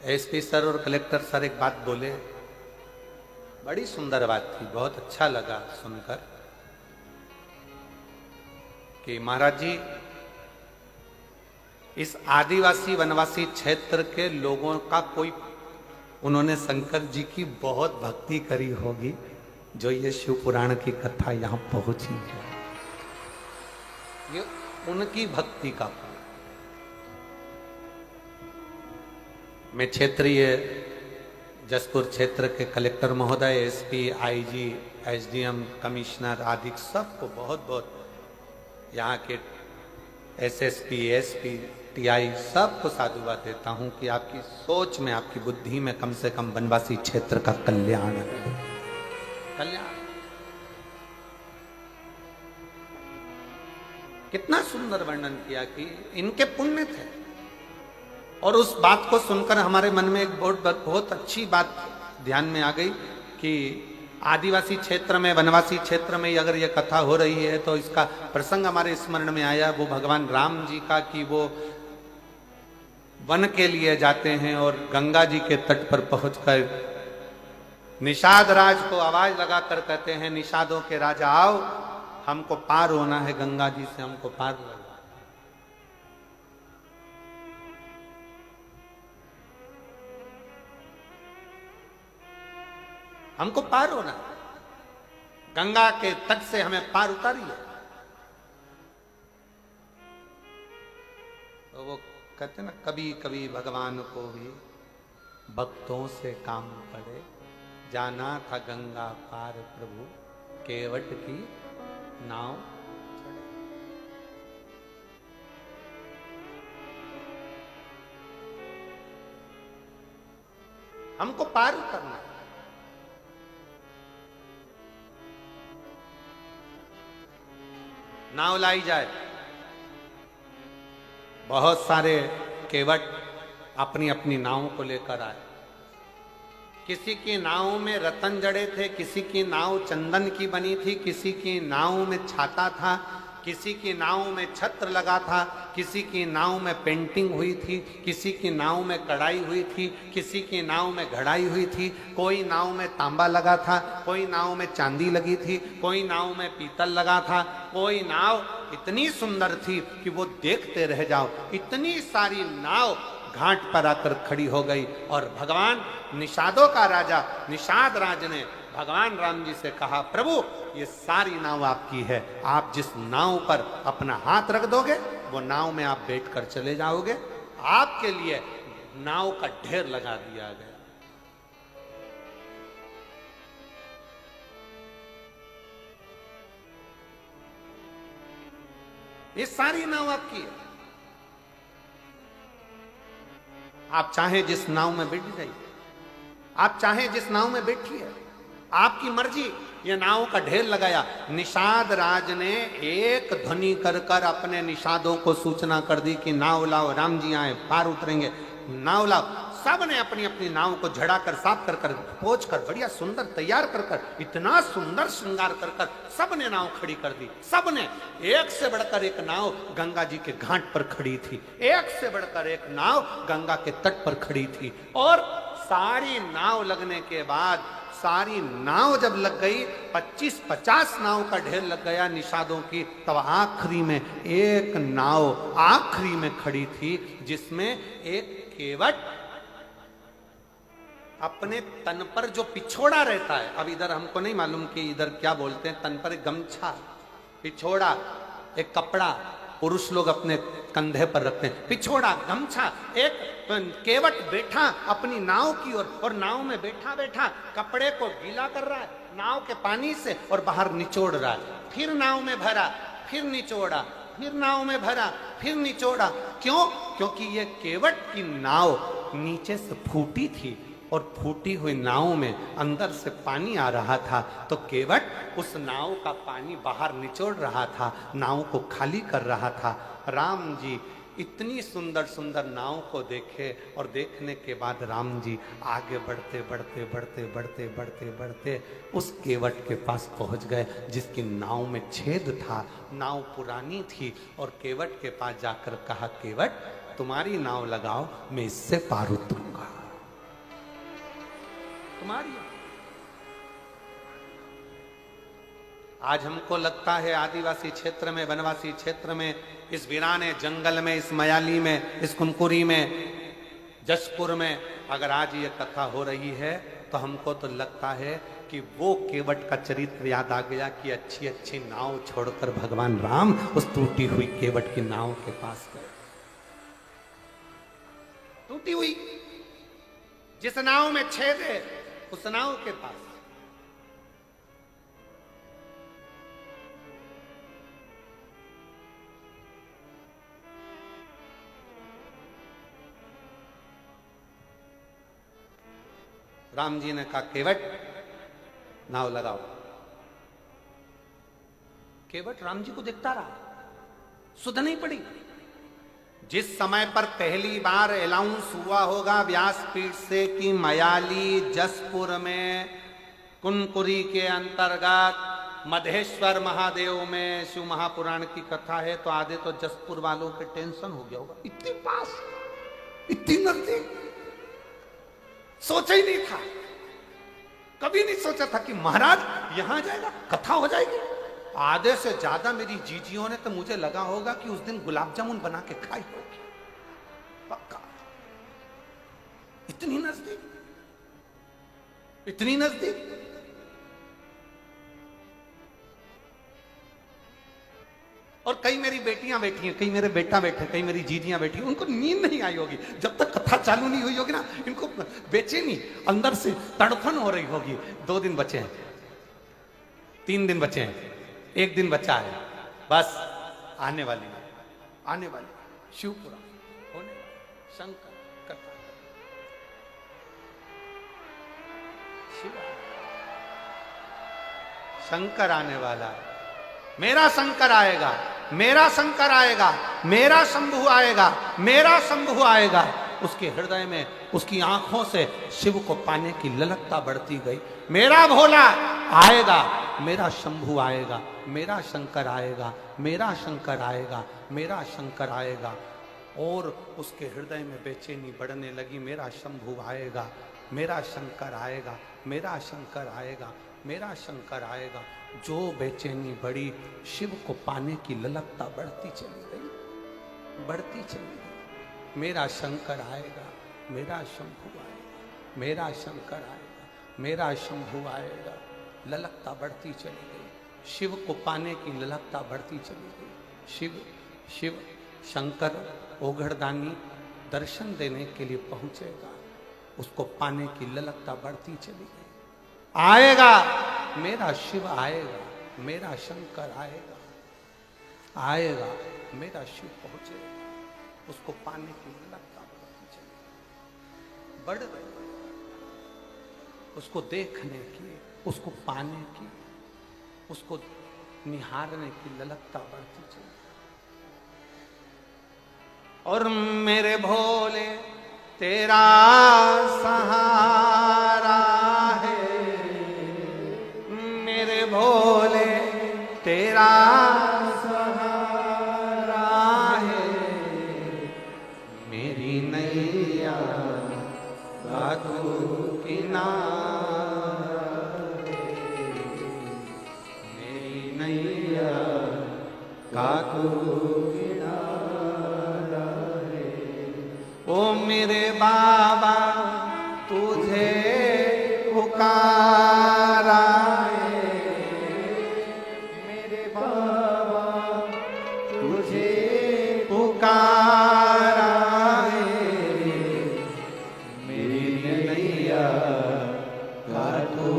एसपी सर और कलेक्टर सर एक बात बोले, बड़ी सुंदर बात थी, बहुत अच्छा लगा सुनकर कि महाराज जी इस आदिवासी वनवासी क्षेत्र के लोगों का कोई, उन्होंने शंकर जी की बहुत भक्ति करी होगी जो ये शिव पुराण की कथा यहां पहुंची है। ये उनकी भक्ति का। मैं क्षेत्रीय जसपुर क्षेत्र के कलेक्टर महोदय, एसपी, आईजी, एसडीएम, कमिश्नर आदि सबको बहुत बहुत, यहाँ के एसएसपी, एसपी, टीआई सबको साधुवाद देता हूँ कि आपकी सोच में, आपकी बुद्धि में कम से कम वनवासी क्षेत्र का कल्याण है। कल्याण कितना सुंदर वर्णन किया कि इनके पुण्य थे। और उस बात को सुनकर हमारे मन में एक बहुत अच्छी बात ध्यान में आ गई कि आदिवासी क्षेत्र में, वनवासी क्षेत्र में अगर ये कथा हो रही है तो इसका प्रसंग हमारे स्मरण में आया वो भगवान राम जी का, कि वो वन के लिए जाते हैं और गंगा जी के तट पर पहुंचकर निषाद राज को आवाज लगाकर कहते हैं, निषादों के राजा आओ, हमको पार होना है, गंगा जी से हमको पार होना। हमको पार होना, गंगा के तट से हमें पार उतारिए। तो वो कहते ना, कभी कभी भगवान को भी भक्तों से काम पड़े, जाना था गंगा पार प्रभु, केवट की नाव चढ़े। हमको पार उतरना है। नाव लाई जाए। बहुत सारे केवट अपनी अपनी नाव को लेकर आए। किसी की नाव में रतन जड़े थे, किसी की नाव चंदन की बनी थी, किसी की नाव में छाता था, किसी की नाव में छत्र लगा था, किसी की नाव में पेंटिंग हुई थी, किसी की नाव में कढ़ाई हुई थी, किसी की नाव में घड़ाई हुई थी, कोई नाव में तांबा लगा था, कोई नाव में चांदी लगी थी, कोई नाव में पीतल लगा था, कोई नाव इतनी सुंदर थी कि वो देखते रह जाओ। इतनी सारी नाव घाट पर आकर खड़ी हो गई और भगवान निषादों का राजा निषाद राज ने भगवान राम जी से कहा, प्रभु ये सारी नाव आपकी है, आप जिस नाव पर अपना हाथ रख दोगे वो नाव में आप बैठकर चले जाओगे। आपके लिए नाव का ढेर लगा दिया गया। ये सारी नाव आपकी है, आप चाहे जिस नाव में बैठ जाइए, आप चाहे जिस नाव में बैठिए, आपकी मर्जी। ये नाव का ढेर लगाया। निषाद राज ने एक ध्वनि कर कर अपने निषादों को सूचना कर दी कि नाव लाओ, राम जी आए, पार उतरेंगे, नाव लाओ। सब ने अपनी अपनी नाव को झड़ा कर, साफ कर कर, पोंछ कर, बढ़िया सुंदर तैयार कर कर, इतना सुंदर श्रृंगार कर कर सब ने नाव खड़ी कर दी। सब ने, एक से बढ़कर एक नाव गंगा जी के घाट पर खड़ी थी, एक से बढ़कर एक नाव गंगा के तट पर खड़ी थी। और सारी नाव लगने के बाद, सारी नाव जब लग गई, 25-50 नाव का ढेर लग गया निषादों की, तब आखिरी में एक नाव आखिरी में खड़ी थी जिसमें एक केवट अपने तन पर जो पिछोड़ा रहता है, अब इधर हमको नहीं मालूम कि इधर क्या बोलते हैं, तन पर एक गमछा, पिछोड़ा, एक कपड़ा पुरुष लोग अपने कंधे पर रखते हैं, पिछोड़ा, गमछा। एक केवट बैठा अपनी नाव की ओर और नाव में बैठा बैठा कपड़े को गीला कर रहा है नाव के पानी से और बाहर निचोड़ रहा है। फिर नाव में भरा, फिर निचोड़ा, फिर नाव में भरा, फिर निचोड़ा। क्यों? क्योंकि ये केवट की नाव नीचे से फूटी थी और फूटी हुई नाव में अंदर से पानी आ रहा था, तो केवट उस नाव का पानी बाहर निचोड़ रहा था, नाव को खाली कर रहा था। राम जी इतनी सुंदर सुंदर नाव को देखे और देखने के बाद राम जी आगे बढ़ते बढ़ते बढ़ते बढ़ते बढ़ते बढ़ते उस केवट के पास पहुंच गए जिसकी नाव में छेद था। नाव पुरानी थी और केवट के पास जाकर कहा, केवट तुम्हारी नाव लगाओ, मैं इससे पार उतरूंगा, तुम्हारी। आज हमको लगता है आदिवासी क्षेत्र में, वनवासी क्षेत्र में, इस वीराने जंगल में, इस मयाली में, इस कुनकुरी में, जसपुर में अगर आज ये कथा हो रही है तो हमको तो लगता है कि वो केवट का चरित्र याद आ गया कि अच्छी अच्छी नाव छोड़कर भगवान राम उस टूटी हुई केवट की नाव के पास गए। टूटी हुई, जिस नाव में छेद है उस नाव के पास। राम जी ने कहा, केवट नाव लगाओ। केवट राम जी को देखता रहा, सुध नहीं पड़ी। जिस समय पर पहली बार अनाउंस हुआ होगा व्यासपीठ से कि मयाली जसपुर में कुनकुरी के अंतर्गत मधेश्वर महादेव में शिव महापुराण की कथा है, तो आधे तो जसपुर वालों के टेंशन हो गया होगा, इतनी पास, इतनी नजदीक। सोचा ही नहीं था, कभी नहीं सोचा था कि महाराज यहां जाएगा, कथा हो जाएगी। आधे से ज्यादा मेरी जीजियों ने तो मुझे लगा होगा कि उस दिन गुलाब जामुन बना के खाई होगी, पक्का। इतनी नजदीक, इतनी नजदीक। और कई मेरी बेटियां बैठी हैं, कई मेरे बेटा बैठे, कई मेरी जीजियां बैठी हैं, उनको नींद नहीं आई होगी जब तक कथा चालू नहीं हुई होगी ना, इनको बेचैनी अंदर से तड़फन हो रही होगी। 2 दिन बचे हैं, 3 दिन बचे हैं, 1 दिन बचा है, बस आने वाली है, आने वाली शिवपुरा होने, शंकर कथा, शिव शंकर आने वाला है। मेरा शंकर आएगा, मेरा शंकर आएगा, मेरा शंभु आएगा, मेरा शंभु आएगा। उसके हृदय में, उसकी आंखों से शिव को पाने की ललकता बढ़ती गई। मेरा भोला आएगा, मेरा शंभु आएगा, मेरा शंकर आएगा, मेरा शंकर आएगा, मेरा शंकर आएगा। और उसके हृदय में बेचैनी बढ़ने लगी। मेरा शंभु आएगा, मेरा शंकर आएगा, मेरा शंकर आएगा, मेरा शंकर आएगा। जो बेचैनी बढ़ी, शिव को पाने की ललकता बढ़ती चली गई, बढ़ती चली गई। मेरा शंकर आएगा, मेरा शंभु आएगा, मेरा शंकर आएगा, मेरा शंभु आएगा। ललकता बढ़ती चली गई, शिव को पाने की ललकता बढ़ती चली गई। शिव शिव शंकर ओघड़दानी दर्शन देने के लिए पहुंचेगा, उसको पाने की ललकता बढ़ती चली गई। आएगा, मेरा शिव आएगा, मेरा शंकर आएगा, आएगा, मेरा शिव पहुंचेगा, उसको पाने की ललकता बढ़ती चली, बढ़ रही, उसको देखने की, उसको पाने की, उसको निहारने की ललकता बढ़ती चली। और मेरे भोले तेरा सहारा है, मेरे भोले तेरा सहारा है, मेरी नैया का तू किनारा है, मेरी नैया का तू ओ मेरे बाबा तुझे पुकारा है, मेरे बाबा तुझे पुकारा है, मेरी नैया का तू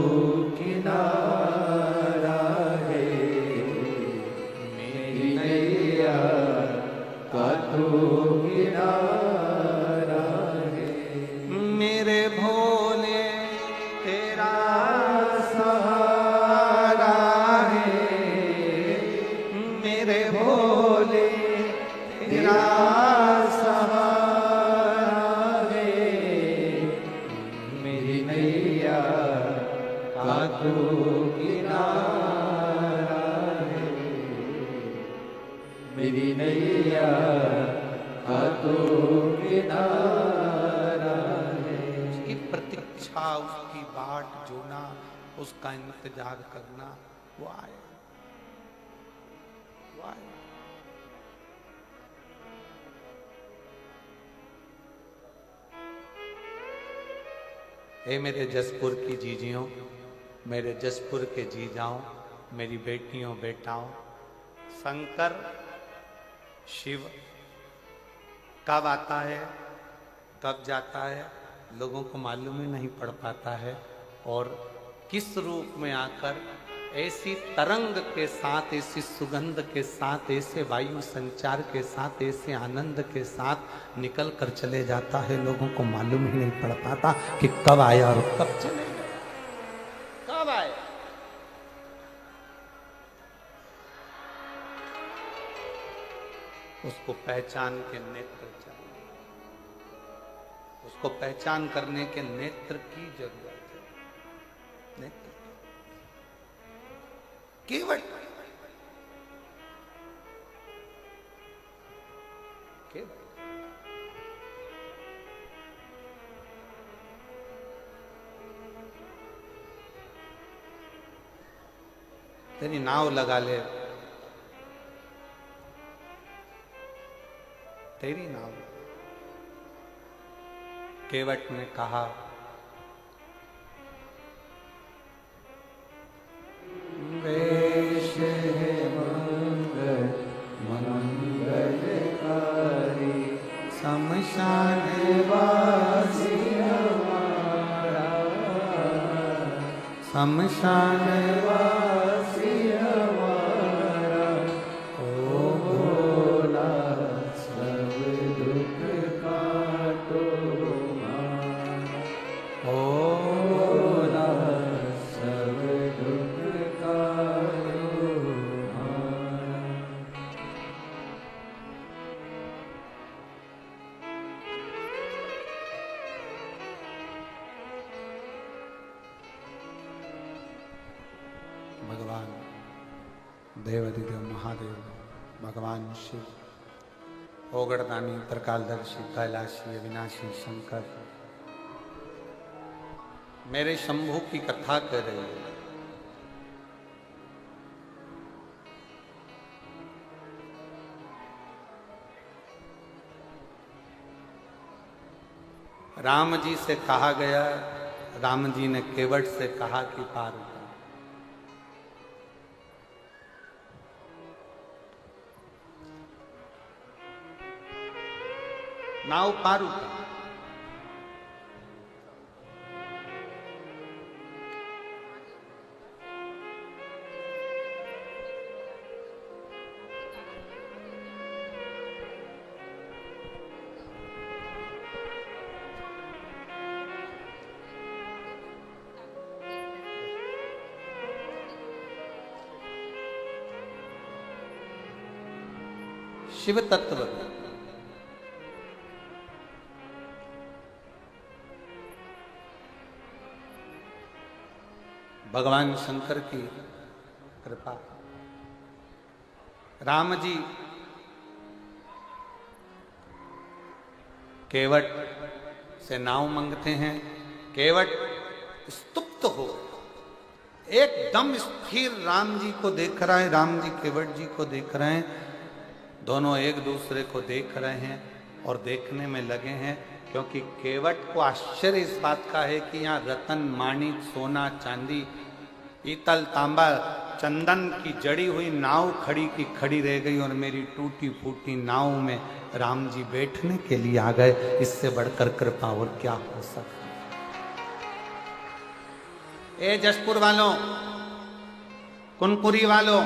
किनारा है, मेरी नैया का तू किनारा। मेरे भोले तेरा सहारा है, मेरे भोले तेरा सहारा है, मेरी नैया का तू किनारा है, मेरी नैया का तू किनारा। प्रतीक्षा, उसकी बाट जोना, उसका इंतजार करना, वो आए, वो आए। हे मेरे जसपुर की जीजियों, मेरे जसपुर के जीजाओं, मेरी बेटियों बेटाओं, शंकर शिव कब आता है, कब जाता है, लोगों को मालूम ही नहीं पड़ पाता है। और किस रूप में आकर ऐसी तरंग के साथ, ऐसी सुगंध के साथ, ऐसे वायु संचार के साथ, ऐसे आनंद के साथ निकल कर चले जाता है, लोगों को मालूम ही नहीं पड़ पाता कि कब आया और कब चले गया, कब आए। उसको पहचान के नेत्र चाहिए, उसको पहचान करने के नेत्र की जरूरत है। नेत्र केवल केवल तेरी नाव लगा ले, तेरी नाव। केवट ने कहा, वेश है मंगल मंगलकारी, शमशान वासी हमारा, शमशान वासी हमारा, ओ भोला सब दुख काटो, ओ भोला सब दुख काटो। देवाधिदेव महादेव भगवान शिव, ओगड़दानी, त्रिकालदर्शी, कैलाशी, अविनाशी शंकर मेरे शंभू की कथा कर रहे हैं। राम जी से कहा गया, राम जी ने केवट से कहा कि पार उतर। नाव पार उतर। शिव तत्व भगवान शंकर की कृपा। राम जी केवट से नाव मांगते हैं। केवट स्तुप्त हो, एकदम स्थिर राम जी को देख रहा है, राम जी केवट जी को देख रहे हैं। दोनों एक दूसरे को देख रहे हैं और देखने में लगे हैं, क्योंकि केवट को आश्चर्य इस बात का है कि यहाँ रतन, माणिक, सोना, चांदी, पीतल, तांबा, चंदन की जड़ी हुई नाव खड़ी की खड़ी रह गई और मेरी टूटी फूटी नाव में राम जी बैठने के लिए आ गए। इससे बढ़कर कृपा और क्या हो सकता। ए जशपुर वालों, कुनकुरी वालों,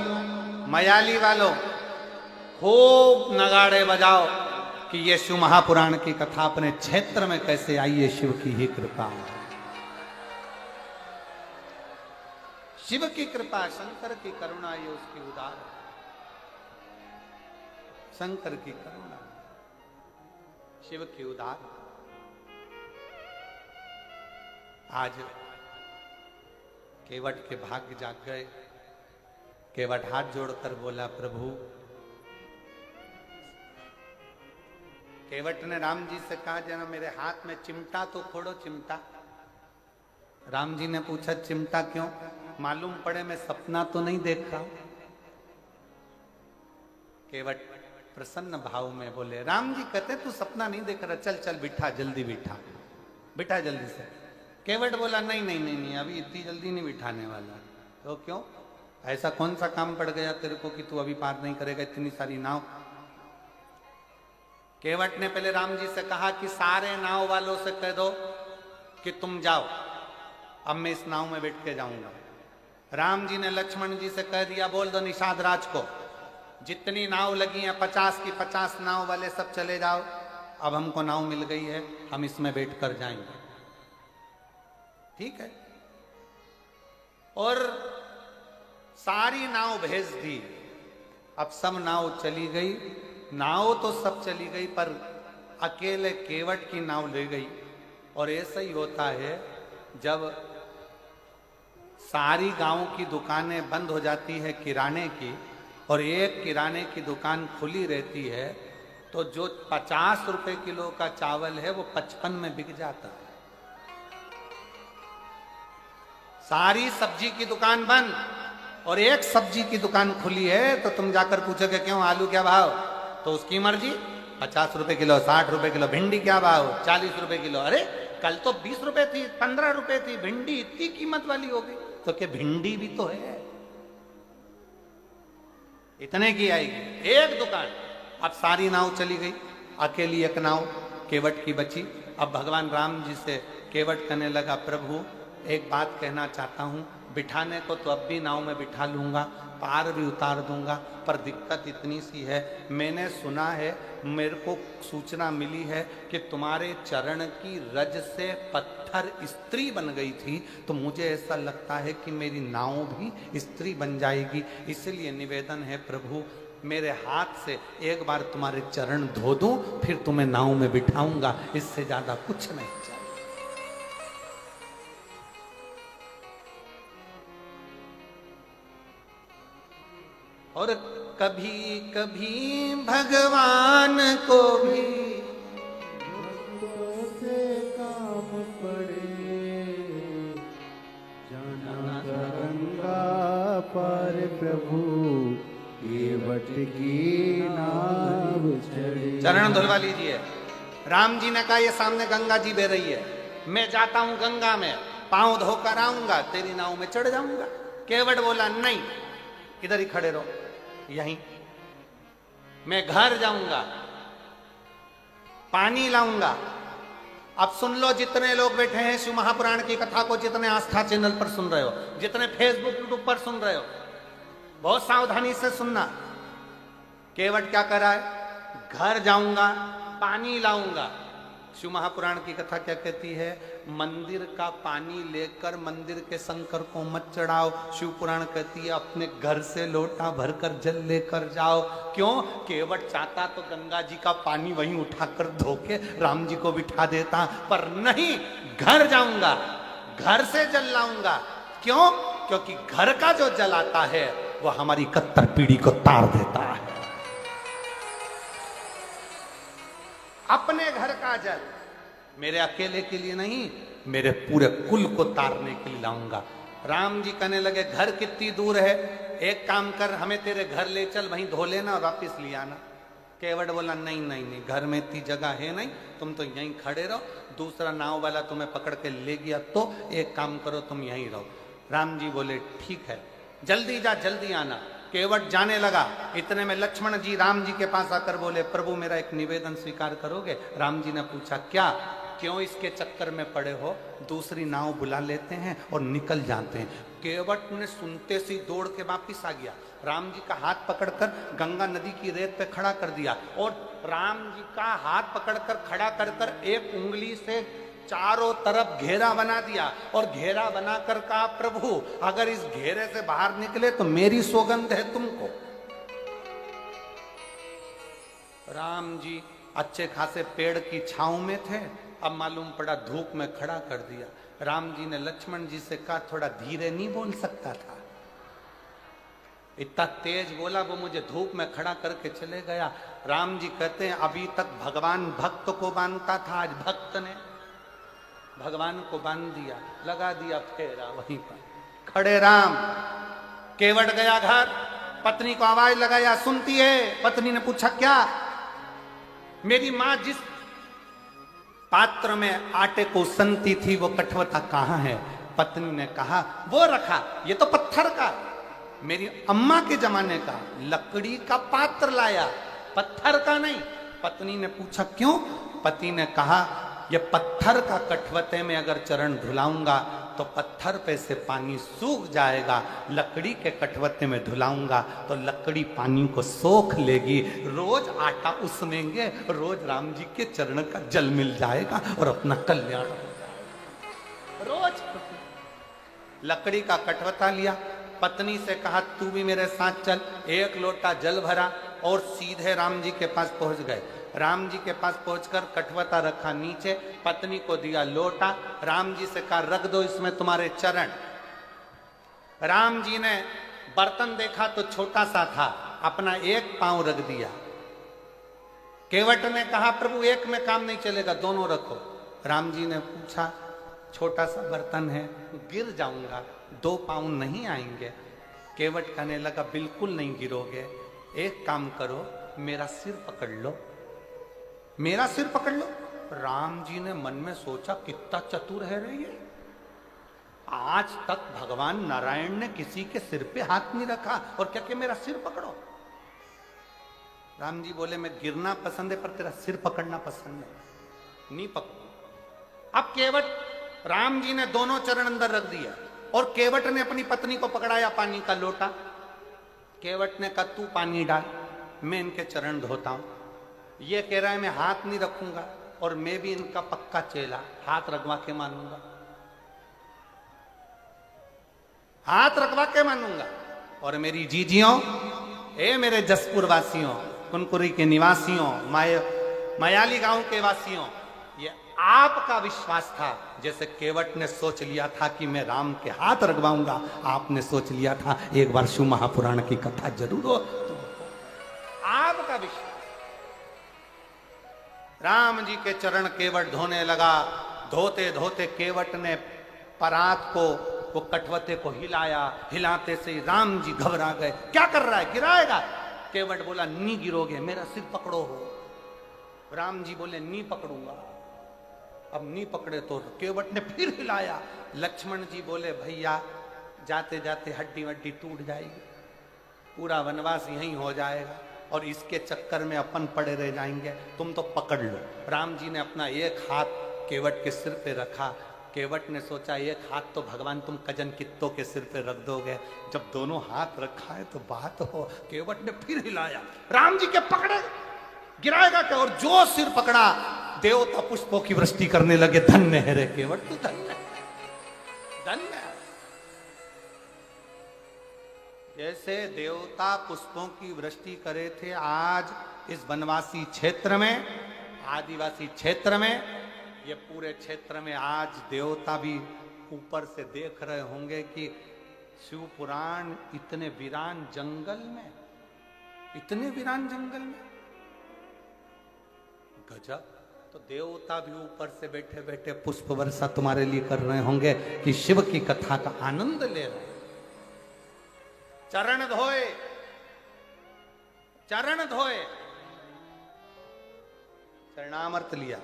मयाली वालों, खूब नगाड़े बजाओ कि ये शिव महापुराण की कथा अपने क्षेत्र में कैसे आई है। शिव की ही कृपा, शिव की कृपा, शंकर की करुणा, ये उसकी उदार, शंकर की करुणा, शिव की उदार। आज केवट के भाग्य जाग गए। केवट हाथ जोड़कर बोला, प्रभु। केवट ने राम जी से कहा, जरा मेरे हाथ में चिमटा तो फोड़ो, चिमटा। राम जी ने पूछा, चिमटा क्यों? मालूम पड़े मैं सपना तो नहीं देख रहा हूं। केवट प्रसन्न भाव में बोले, राम जी कहते तू सपना नहीं देख रहा, चल चल बिठा, जल्दी बिठा, बिठा जल्दी से। केवट बोला, नहीं नहीं नहीं नहीं, अभी इतनी जल्दी नहीं बिठाने वाला। तो क्यों? ऐसा कौन सा काम पड़ गया तेरे को कि तू अभी पार नहीं करेगा इतनी सारी नाव? केवट ने पहले राम जी से कहा कि सारे नाव वालों से कह दो कि तुम जाओ, अब मैं इस नाव में बैठ के जाऊंगा। राम जी ने लक्ष्मण जी से कह दिया, बोल दो निषाद राज को, जितनी नाव लगी हैं 50 की 50 नाव वाले सब चले जाओ, अब हमको नाव मिल गई है, हम इसमें बैठ कर जाएंगे। ठीक है। और सारी नाव भेज दी। अब सब नाव चली गई। नाव तो सब चली गई, पर अकेले केवट की नाव ले गई। और ऐसा ही होता है, जब सारी गांव की दुकानें बंद हो जाती है किराने की, और एक किराने की दुकान खुली रहती है, तो जो 50 रुपए किलो का चावल है वो 55 में बिक जाता है। सारी सब्जी की दुकान बंद और एक सब्जी की दुकान खुली है, तो तुम जाकर पूछोगे क्यों, आलू क्या भाव? तो उसकी मर्जी, 50 रुपए किलो, 60 रुपए किलो। भिंडी क्या भाव? 40 रुपए किलो। अरे कल तो 20 रुपए थी, 15 रुपए थी, भिंडी इतनी कीमत वाली हो गई। तो क्या भिंडी भी तो है, इतने की आएगी एक दुकान। अब सारी नाव चली गई, अकेली एक नाव केवट की बची। अब भगवान राम जी से केवट कहने लगा, प्रभु एक बात कहना चाहता हूँ, बिठाने को तो अब भी नाव में बिठा लूंगा, पार भी उतार दूंगा, पर दिक्कत इतनी सी है, मैंने सुना है, मेरे को सूचना मिली है कि तुम्हारे चरण की रज से पत्थर स्त्री बन गई थी, तो मुझे ऐसा लगता है कि मेरी नाव भी स्त्री बन जाएगी। इसलिए निवेदन है प्रभु, मेरे हाथ से एक बार तुम्हारे चरण धो दूं, फिर तुम्हें नाव में बिठाऊंगा, इससे ज्यादा कुछ नहीं चाहिए। और कभी कभी भगवान को भी से काम पड़े, जाना गंगा पार प्रभु केवट की नाव चढ़े। चरण धुलवा लीजिए। राम जी ने कहा ये सामने गंगा जी बह रही है, मैं जाता हूं गंगा में, पांव धोकर आऊंगा, तेरी नाव में चढ़ जाऊंगा। केवट बोला नहीं, इधर ही खड़े रहो, यहीं मैं घर जाऊंगा, पानी लाऊंगा। अब सुन लो, जितने लोग बैठे हैं शिव महापुराण की कथा को, जितने आस्था चैनल पर सुन रहे हो, जितने फेसबुक यूट्यूब पर सुन रहे हो, बहुत सावधानी से सुनना। केवट क्या कर रहा है? घर जाऊंगा, पानी लाऊंगा। शिव महापुराण की कथा क्या कहती है? मंदिर का पानी लेकर मंदिर के शंकर को मत चढ़ाओ। शिव पुराण कहती है अपने घर से लोटा भरकर जल लेकर जाओ। क्यों? केवट चाहता तो गंगा जी का पानी वहीं उठाकर धोके राम जी को बिठा देता, पर नहीं, घर जाऊंगा, घर से जल लाऊंगा। क्यों? क्योंकि घर का जो जल आता है वो हमारी 71 पीढ़ी को तार देता है। अपने घर का जल मेरे अकेले के लिए नहीं, मेरे पूरे कुल को तारने के लिए लाऊंगा। राम जी कहने लगे घर कितनी दूर है, एक काम कर, हमें तेरे घर ले चल, वहीं धो लेना और वापिस ले आना। केवट बोला नहीं नहीं नहीं, घर में इतनी जगह है नहीं, तुम तो यहीं खड़े रहो, दूसरा नाव वाला तुम्हें पकड़ के ले गया तो एक काम करो, तुम यहीं रहो। राम जी बोले ठीक है, जल्दी जा, जल्दी आना। केवट जाने लगा। इतने में लक्ष्मण जी राम जी के पास आकर बोले प्रभु मेरा एक निवेदन स्वीकार करोगे? राम जी ने पूछा क्या? क्यों इसके चक्कर में पड़े हो? दूसरी नाव बुला लेते हैं और निकल जाते हैं। केवट ने सुनते से दौड़ के वापिस आ गया, राम जी का हाथ पकड़कर गंगा नदी की रेत पे खड़ा कर दिया और राम जी का हाथ पकड़कर खड़ा कर कर एक उंगली से चारों तरफ घेरा बना दिया और घेरा बनाकर कहा प्रभु अगर इस घेरे से बाहर निकले तो मेरी सौगंध है तुमको। राम जी अच्छे खासे पेड़ की छांव में थे, अब मालूम पड़ा धूप में खड़ा कर दिया। राम जी ने लक्ष्मण जी से कहा थोड़ा धीरे नहीं बोल सकता था? इतना तेज बोला, वो मुझे धूप में खड़ा करके चले गया। राम जी कहते हैं अभी तक भगवान भक्त को बांधता था, आज भक्त ने भगवान को बांध दिया, लगा दिया फेरा वहीं पर। खड़े राम। केवट गया घर, पत्नी को आवाज लगाया, सुनती है? पत्नी ने पूछा क्या? मेरी मां जिस पात्र में आटे को सनती थी वो कठवता कहां है? पत्नी ने कहा वो रखा, ये तो पत्थर का, मेरी अम्मा के जमाने का लकड़ी का पात्र लाया, पत्थर का नहीं। पत्नी ने पूछा क्यों? पति ने कहा ये पत्थर का कठवते में अगर चरण धुलाऊंगा तो पत्थर पे से पानी सूख जाएगा, लकड़ी के कठवते में धुलाऊंगा तो लकड़ी पानी को सोख लेगी, रोज आटा उसनेंगे, रोज राम जी के चरण का जल मिल जाएगा और अपना कल्याण हो जाएगा। रोज लकड़ी का कठवता लिया, पत्नी से कहा तू भी मेरे साथ चल। एक लोटा जल भरा और सीधे राम जी के पास पहुंच गए। राम जी के पास पहुंचकर कठवता रखा नीचे, पत्नी को दिया लोटा, राम जी से कहा रख दो इसमें तुम्हारे चरण। राम जी ने बर्तन देखा तो छोटा सा था, अपना एक पांव रख दिया। केवट ने कहा प्रभु एक में काम नहीं चलेगा, दोनों रखो। राम जी ने पूछा छोटा सा बर्तन है, गिर जाऊंगा, दो पांव नहीं आएंगे। केवट कहने लगा बिल्कुल नहीं गिरोगे, एक काम करो मेरा सिर पकड़ लो, मेरा सिर पकड़ लो। राम जी ने मन में सोचा कितना चतुर है रे ये, आज तक भगवान नारायण ने किसी के सिर पे हाथ नहीं रखा और क्या कि मेरा सिर पकड़ो। राम जी बोले मैं गिरना पसंद है पर तेरा सिर पकड़ना पसंद है, नहीं पकड़ो। अब केवट राम जी ने दोनों चरण अंदर रख दिया और केवट ने अपनी पत्नी को पकड़ाया पानी का लोटा। केवट ने कहा तू पानी डाल, मैं इनके चरण धोता हूं। ये कह रहा है मैं हाथ नहीं रखूंगा और मैं भी इनका पक्का चेला, हाथ रखवा के मानूंगा, हाथ रखवा के मानूंगा। और मेरी जीजियों, ए मेरे जसपुर वासियों, कुनकुरी के निवासियों, मयाली गांव के वासियों, ये आपका विश्वास था, जैसे केवट ने सोच लिया था कि मैं राम के हाथ रगवाऊंगा, आपने सोच लिया था एक बार शिव महापुराण की कथा जरूर हो। आपका विश्वास। राम जी के चरण केवट धोने लगा। धोते धोते केवट ने परात को, वो कटवते को हिलाया। हिलाते से राम जी घबरा गए। क्या कर रहा है, गिराएगा? केवट बोला नी गिरोगे, मेरा सिर पकड़ो हो। राम जी बोले नी पकड़ूंगा। अब नी पकड़े तो केवट ने फिर हिलाया। लक्ष्मण जी बोले भैया जाते जाते हड्डी वड्डी टूट जाएगी, पूरा वनवास यहीं हो जाएगा और इसके चक्कर में अपन पड़े रह जाएंगे, तुम तो पकड़ लो। राम जी ने अपना एक हाथ केवट के सिर पे रखा। केवट ने सोचा एक हाथ तो भगवान तुम कजन कित्तों के सिर पे रख दोगे, जब दोनों हाथ रखा है तो बात हो। केवट ने फिर हिलाया। राम जी के पकड़े, गिराएगा क्या? और जो सिर पकड़ा, देवता पुष्पों की वृष्टि करने लगे। धन्य है रे केवट, तू धन्य, धन्य। जैसे देवता पुष्पों की वृष्टि करे थे, आज इस वनवासी क्षेत्र में, आदिवासी क्षेत्र में, ये पूरे क्षेत्र में आज देवता भी ऊपर से देख रहे होंगे कि शिव पुराण इतने वीरान जंगल में, इतने वीरान जंगल में, गजब। तो देवता भी ऊपर से बैठे बैठे पुष्प वर्षा तुम्हारे लिए कर रहे होंगे कि शिव की कथा का आनंद ले रहे। चरण धोए, चरण धोए, चरणामृत लिया।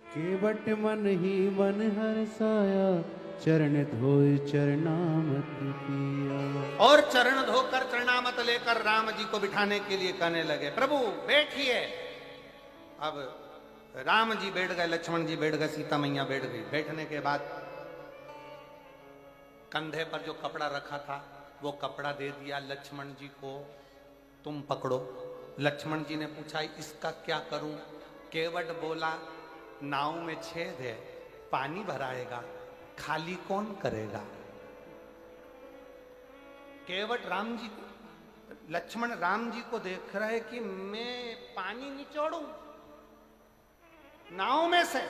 केवट मन ही मन हर्षाया, चरण धोए चरणामत पिया। और चरण धोकर चरणामत लेकर राम जी को बिठाने के लिए कहने लगे प्रभु बैठिए। अब राम जी बैठ गए, लक्ष्मण जी बैठ गए, सीता मैया बैठ गई। बैठने के बाद कंधे पर जो कपड़ा रखा था वो कपड़ा दे दिया लक्ष्मण जी को, तुम पकड़ो। लक्ष्मण जी ने पूछा इसका क्या करूं? केवट बोला नाव में छेद है, पानी भराएगा, खाली कौन करेगा? केवट राम जी को, लक्ष्मण राम जी को देख रहा है कि मैं पानी निचोड़ू नाव में से।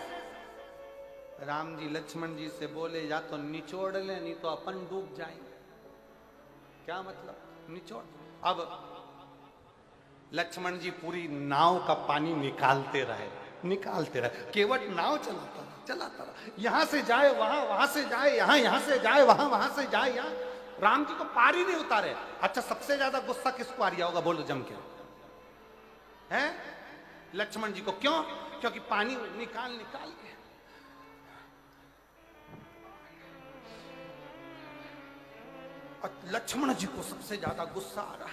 राम जी लक्ष्मण जी से बोले या तो निचोड़ ले, नहीं तो अपन डूब जाएंगे। क्या मतलब? निचोड़। अब लक्ष्मण जी पूरी नाव का पानी निकालते रहे, निकालते रहे। केवट नाव चलाता रहा, चलाता रहा। यहां से जाए वहां, वहां से जाए यहां, यहां से जाए वहां, वहां से जाए यहां। राम जी को पार ही नहीं उतारे। अच्छा सबसे ज्यादा गुस्सा किसको आ रहा होगा बोलो जम के? हैं? लक्ष्मण जी को। क्यों? क्योंकि पानी निकाल निकाल के। और लक्ष्मण जी को सबसे ज्यादा गुस्सा आ रहा।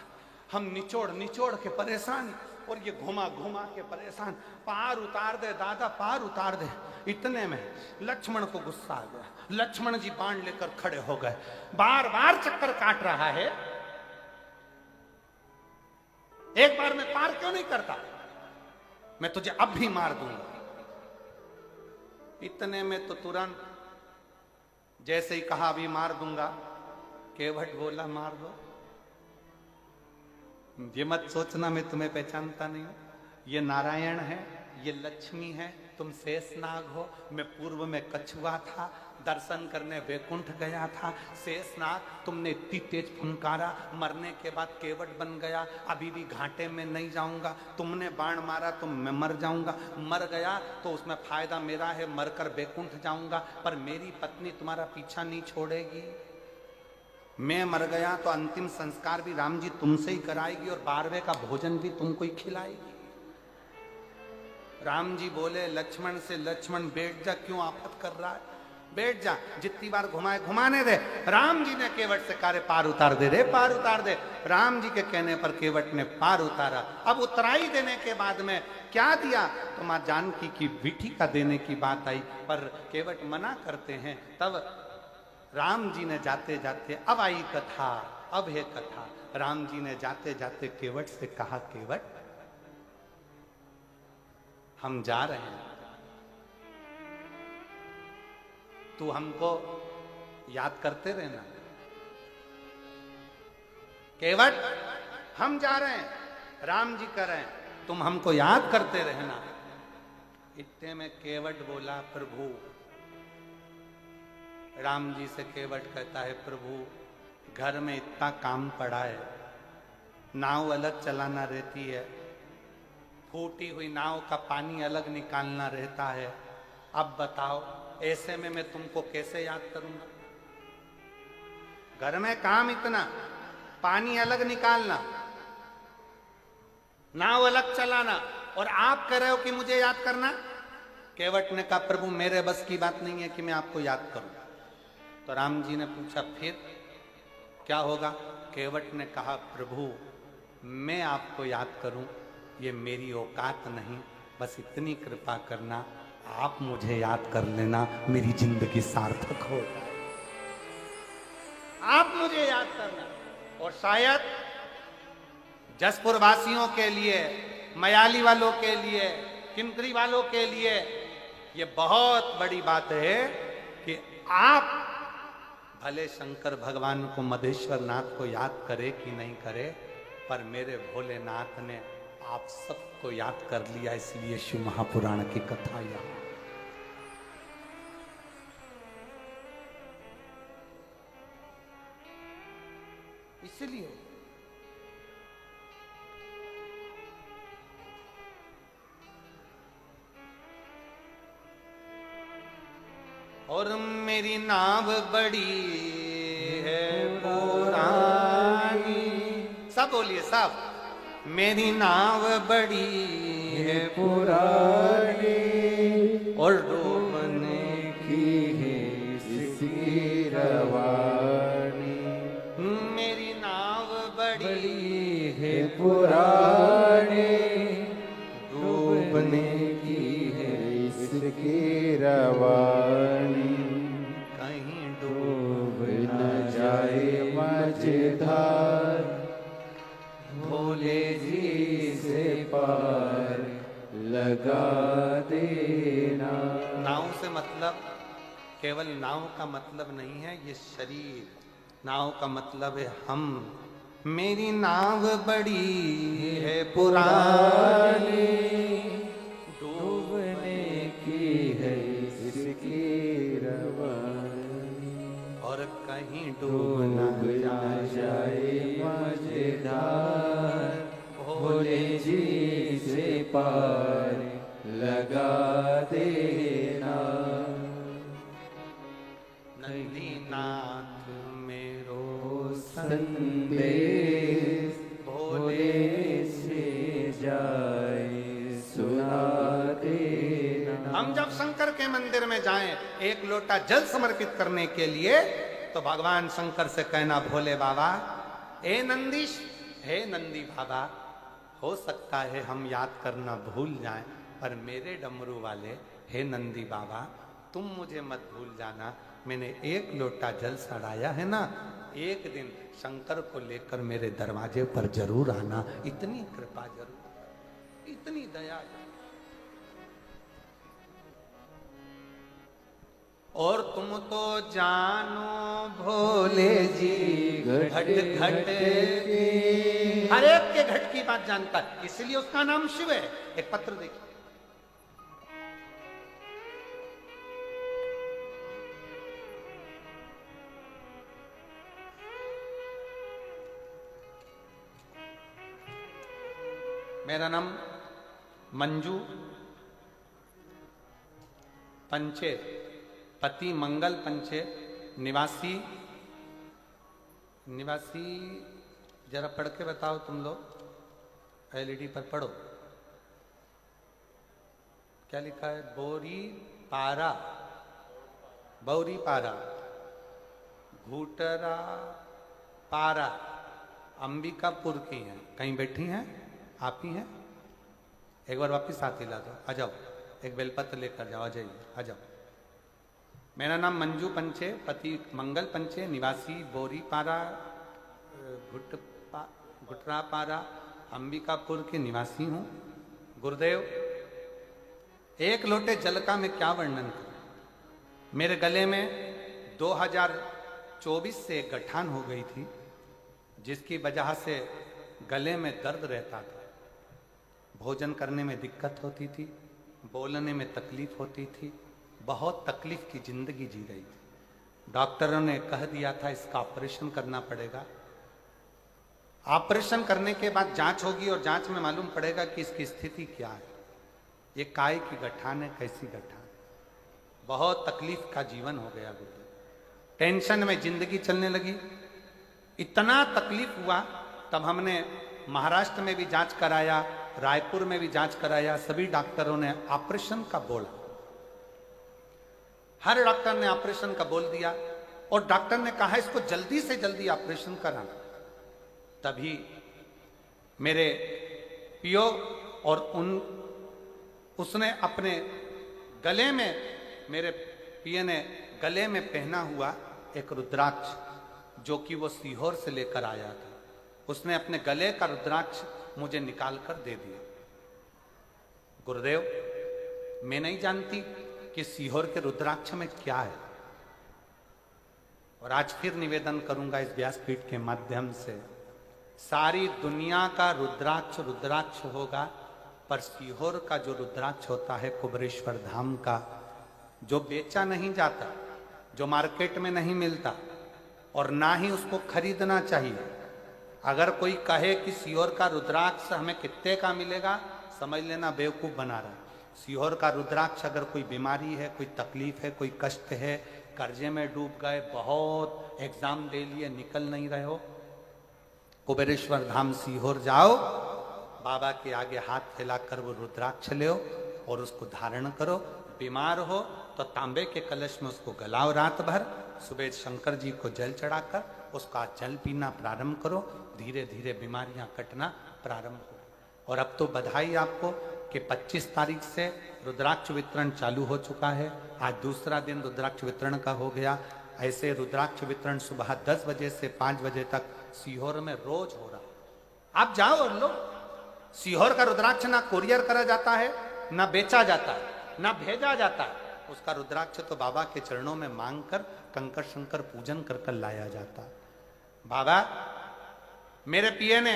हम निचोड़ निचोड़ के परेशान और ये घुमा घुमा के परेशान। पार उतार दे दादा, पार उतार दे। इतने में लक्ष्मण को गुस्सा आ गया। लक्ष्मण जी बाण लेकर खड़े हो गए। बार बार चक्कर काट रहा है, एक बार में पार क्यों नहीं करता? मैं तुझे अब भी मार दूंगा। इतने में तो तुरंत जैसे ही कहा अभी मार दूंगा, केवट बोला मार दो। ये मत सोचना मैं तुम्हें पहचानता नहीं हूं। ये नारायण है, ये लक्ष्मी है, तुम शेषनाग हो। मैं पूर्व में कछुआ था, दर्शन करने वैकुंठ गया था। शेषनाग तुमने इतनी तेज फुनकारा, मरने के बाद केवट बन गया। अभी भी घाटे में नहीं जाऊंगा। तुमने बाण मारा तो मैं मर जाऊंगा। मर गया तो उसमें फायदा मेरा है, मरकर वैकुंठ जाऊंगा। पर मेरी पत्नी तुम्हारा पीछा नहीं छोड़ेगी। मैं मर गया तो अंतिम संस्कार भी राम जी तुमसे ही कराएगी और 12वें का भोजन भी तुमको ही खिलाएगी। राम जी बोले लक्ष्मण से, लक्ष्मण बैठ जा, क्यों आफत कर रहा है? बैठ जा, जितनी बार घुमाए घुमाने दे। राम जी ने केवट से कहा पार उतार दे रे, पार उतार दे। राम जी के कहने पर केवट ने पार उतारा। अब उतराई देने के बाद में क्या दिया तो मां जानकी की विठी का देने की बात आई, पर केवट मना करते हैं। तब राम जी ने जाते जाते, अब आई कथा, अब है कथा। राम जी ने जाते जाते केवट से कहा केवट हम जा रहे हैं, तू हमको याद करते रहना। केवट हम जा रहे हैं, राम जी कह रहे हैं तुम हमको याद करते रहना। इतने में केवट बोला प्रभु, राम जी से केवट कहता है प्रभु घर में इतना काम पड़ा है, नाव अलग चलाना रहती है, फूटी हुई नाव का पानी अलग निकालना रहता है, अब बताओ ऐसे में मैं तुमको कैसे याद करूंगा? घर में काम इतना, पानी अलग निकालना, नाव अलग चलाना, और आप कह रहे हो कि मुझे याद करना? केवट ने कहा प्रभु मेरे बस की बात नहीं है कि मैं आपको याद करूं। तो राम जी ने पूछा फिर क्या होगा? केवट ने कहा प्रभु मैं आपको याद करूं ये मेरी औकात नहीं, बस इतनी कृपा करना आप मुझे याद कर लेना, मेरी जिंदगी सार्थक हो जाए। आप मुझे याद करना। और शायद जसपुर वासियों के लिए, मयाली वालों के लिए, किनकरी वालों के लिए ये बहुत बड़ी बात है कि आप भले शंकर भगवान को, मधेश्वर नाथ को याद करे कि नहीं करे, पर मेरे भोलेनाथ ने आप सबको याद कर लिया, इसलिए शिव महापुराण की कथा यहां। इसलिए और मेरी नाव बड़ी है पुरानी, सब बोलिए सब, मेरी नाव बड़ी है पुरानी और डूबने की है इसकी रवानी, मेरी नाव बड़ी है पुरानी डूबने की है इसकी रवानी, कहीं डूब न जाए मझधार भोले जी से पार लगा देना। नाव से मतलब केवल नाव का मतलब नहीं है ये शरीर, नाव का मतलब है हम। मेरी नाव बड़ी है पुरानी डूबने की है इसकी रवानी, और कहीं डूब डूब न न जाए मझधार भोले जी से पार लगा देना। नंदीनाथ मेरो संदेश भोले से जाए सुना देना। हम जब शंकर के मंदिर में जाएं एक लोटा जल समर्पित करने के लिए, तो भगवान शंकर से कहना भोले बाबा, ए नंदीश, हे नंदी बाबा, हो सकता है हम याद करना भूल जाएं, पर मेरे डमरू वाले, हे नंदी बाबा, तुम मुझे मत भूल जाना। मैंने एक लोटा जल चढ़ाया है ना, एक दिन शंकर को लेकर मेरे दरवाजे पर जरूर आना, इतनी कृपा जरूर, इतनी दया। और तुम तो जानो भोले जी घट घट हर एक के घट की बात जानता है, इसलिए उसका नाम शिव है। एक पत्र देखिए, मेरा नाम मंजू पंचे, पति मंगल पंचे, निवासी जरा पढ़ के बताओ तुम लोग, एलईडी पर पढ़ो क्या लिखा है। बौरी पारा घूटरा पारा अंबिकापुर की हैं, कहीं बैठी हैं आप ही हैं। एक बार वापिस हाथ हिला दो, आ जाओ, एक बेलपत्र लेकर जाओ, आ जाइए, आ जाओ। मेरा नाम मंजू पंचे, पति मंगल पंचे, निवासी बोरीपारा घुटरापारा अंबिकापुर के निवासी हूँ। गुरुदेव, एक लोटे जल का मैं क्या वर्णन करूं। मेरे गले में 2024 से गठान हो गई थी, जिसकी वजह से गले में दर्द रहता था। भोजन करने में दिक्कत होती थी, बोलने में तकलीफ होती थी, बहुत तकलीफ की जिंदगी जी रही थी। डॉक्टरों ने कह दिया था इसका ऑपरेशन करना पड़ेगा। ऑपरेशन करने के बाद जांच होगी और जांच में मालूम पड़ेगा कि इसकी स्थिति क्या है, ये काय की गठान है, कैसी गठान। बहुत तकलीफ का जीवन हो गया गुरुदेव, टेंशन में जिंदगी चलने लगी। इतना तकलीफ हुआ, तब हमने महाराष्ट्र में भी जांच कराया, रायपुर में भी जांच कराया, सभी डॉक्टरों ने ऑपरेशन का बोला। हर डॉक्टर ने ऑपरेशन का बोल दिया और डॉक्टर ने कहा इसको जल्दी से जल्दी ऑपरेशन कराना। तभी मेरे पियो और उसने अपने गले में, मेरे पिए ने गले में पहना हुआ एक रुद्राक्ष, जो कि वो सीहोर से लेकर आया था, उसने अपने गले का रुद्राक्ष मुझे निकाल कर दे दिया। गुरुदेव, मैं नहीं जानती कि सीहोर के रुद्राक्ष में क्या है, और आज फिर निवेदन करूंगा इस व्यासपीठ के माध्यम से, सारी दुनिया का रुद्राक्ष रुद्राक्ष होगा, पर सीहोर का जो रुद्राक्ष होता है कुबेरेश्वर धाम का, जो बेचा नहीं जाता, जो मार्केट में नहीं मिलता और ना ही उसको खरीदना चाहिए। अगर कोई कहे कि सीहोर का रुद्राक्ष हमें कितने का मिलेगा, समझ लेना बेवकूफ बना रहा है। सीहोर का रुद्राक्ष, अगर कोई बीमारी है, कोई तकलीफ है, कोई कष्ट है, कर्जे में डूब गए, बहुत एग्जाम दे लिए, निकल नहीं रहे हो, कुबेरेश्वर धाम सीहोर जाओ, बाबा के आगे हाथ फैलाकर वो रुद्राक्ष ले और उसको धारण करो। बीमार हो तो तांबे के कलश में उसको गलाओ रात भर, सुबह शंकर जी को जल चढ़ाकर उसका जल पीना प्रारंभ करो, धीरे धीरे बीमारियां कटना प्रारंभ हो। और अब तो बधाई आपको कि 25 तारीख से रुद्राक्ष वितरण चालू हो चुका है। आज दूसरा दिन रुद्राक्ष वितरण का हो गया। ऐसे रुद्राक्ष वितरण सुबह 10 बजे से 5 बजे तक सीहोर में रोज हो रहा। आप जाओ और लो। सीहोर का रुद्राक्ष ना कोरियर करा जाता है, ना बेचा जाता है, ना भेजा जाता है। उसका रुद्राक्ष तो बाबा के चरणों में मांग कर कंकर शंकर पूजन कर कर लाया जाता। बाबा, मेरे पिए ने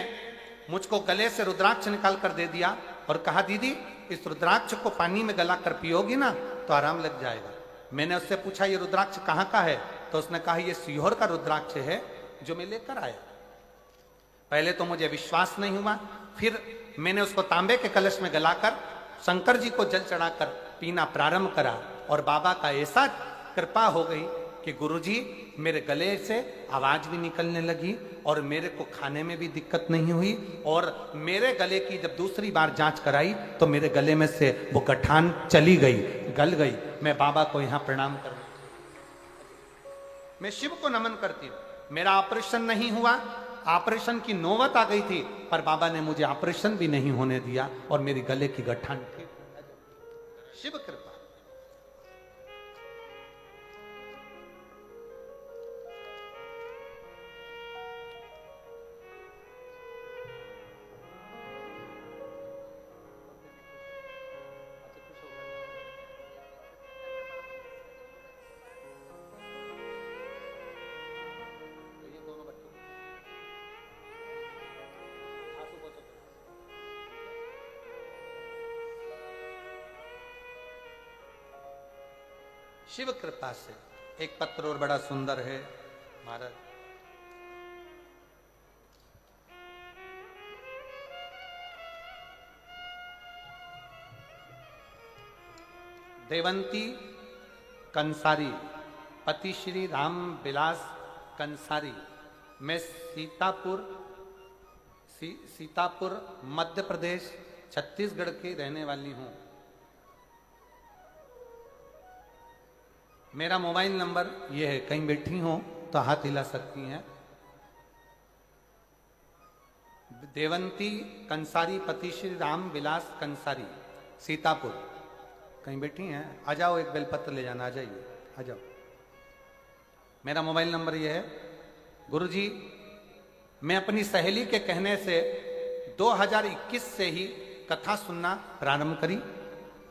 मुझको गले से रुद्राक्ष निकाल कर दे दिया और कहा दीदी इस रुद्राक्ष को पानी में गला कर पियोगी ना तो आराम लग जाएगा। मैंने उससे पूछा ये रुद्राक्ष कहाँ का है, तो उसने कहा ये सीहोर का रुद्राक्ष है जो मैं लेकर आया। पहले तो मुझे विश्वास नहीं हुआ, फिर मैंने उसको तांबे के कलश में गलाकर शंकर जी को जल चढ़ाकर पीना प्रारंभ करा और बाबा का ऐसा कृपा हो गई कि गुरुजी मेरे गले से आवाज भी निकलने लगी और मेरे को खाने में भी दिक्कत नहीं हुई। और मेरे गले की जब दूसरी बार जांच कराई तो मेरे गले में से वो गठान चली गई, गल गई। मैं बाबा को यहाँ प्रणाम कर, मैं शिव को नमन करती हूँ। मेरा ऑपरेशन नहीं हुआ, ऑपरेशन की नौबत आ गई थी, पर बाबा ने मुझे ऑपरेशन भी नहीं होने दिया और मेरी गले की गठान ठीक। शिव कृपा। शिव कृपा से एक पत्र और बड़ा सुंदर है महाराज। देवंती कंसारी, पति श्री राम विलास कंसारी। मैं सीतापुर मध्य प्रदेश छत्तीसगढ़ की रहने वाली हूं। मेरा मोबाइल नंबर ये है, कहीं बैठी हो तो हाथ हिला सकती हैं। देवंती कंसारी, पति श्री राम विलास कंसारी, सीतापुर। कहीं बैठी हैं, आ जाओ, एक बेलपत्र ले जाना, आ जाइए, आ जाओ। मेरा मोबाइल नंबर ये है। गुरुजी, मैं अपनी सहेली के कहने से 2021 से ही कथा सुनना प्रारंभ करी।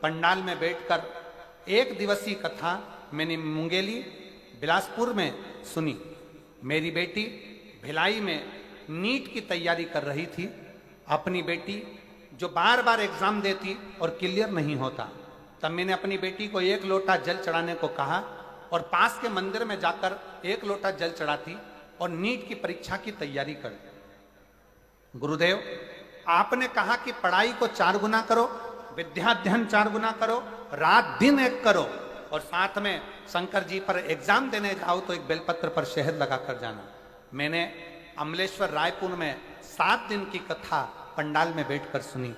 पंडाल में बैठकर एक दिवसीय कथा मैंने मुंगेली बिलासपुर में सुनी। मेरी बेटी भिलाई में नीट की तैयारी कर रही थी। अपनी बेटी जो बार बार एग्जाम देती और क्लियर नहीं होता। तब मैंने अपनी बेटी को 1 लोटा जल चढ़ाने को कहा और पास के मंदिर में जाकर 1 लोटा जल चढ़ाती और नीट की परीक्षा की तैयारी कर। गुरुदेव, आपने कहा कि पढ़ाई को 4 गुना करो, विद्याध्ययन 4 गुना करो, रात दिन 1 करो और साथ में शंकर जी पर एग्जाम देने जाओ तो एक बेलपत्र पर शहद लगाकर जाना। मैंने अमलेश्वर रायपुर में 7 दिन की कथा पंडाल में बैठकर सुनी।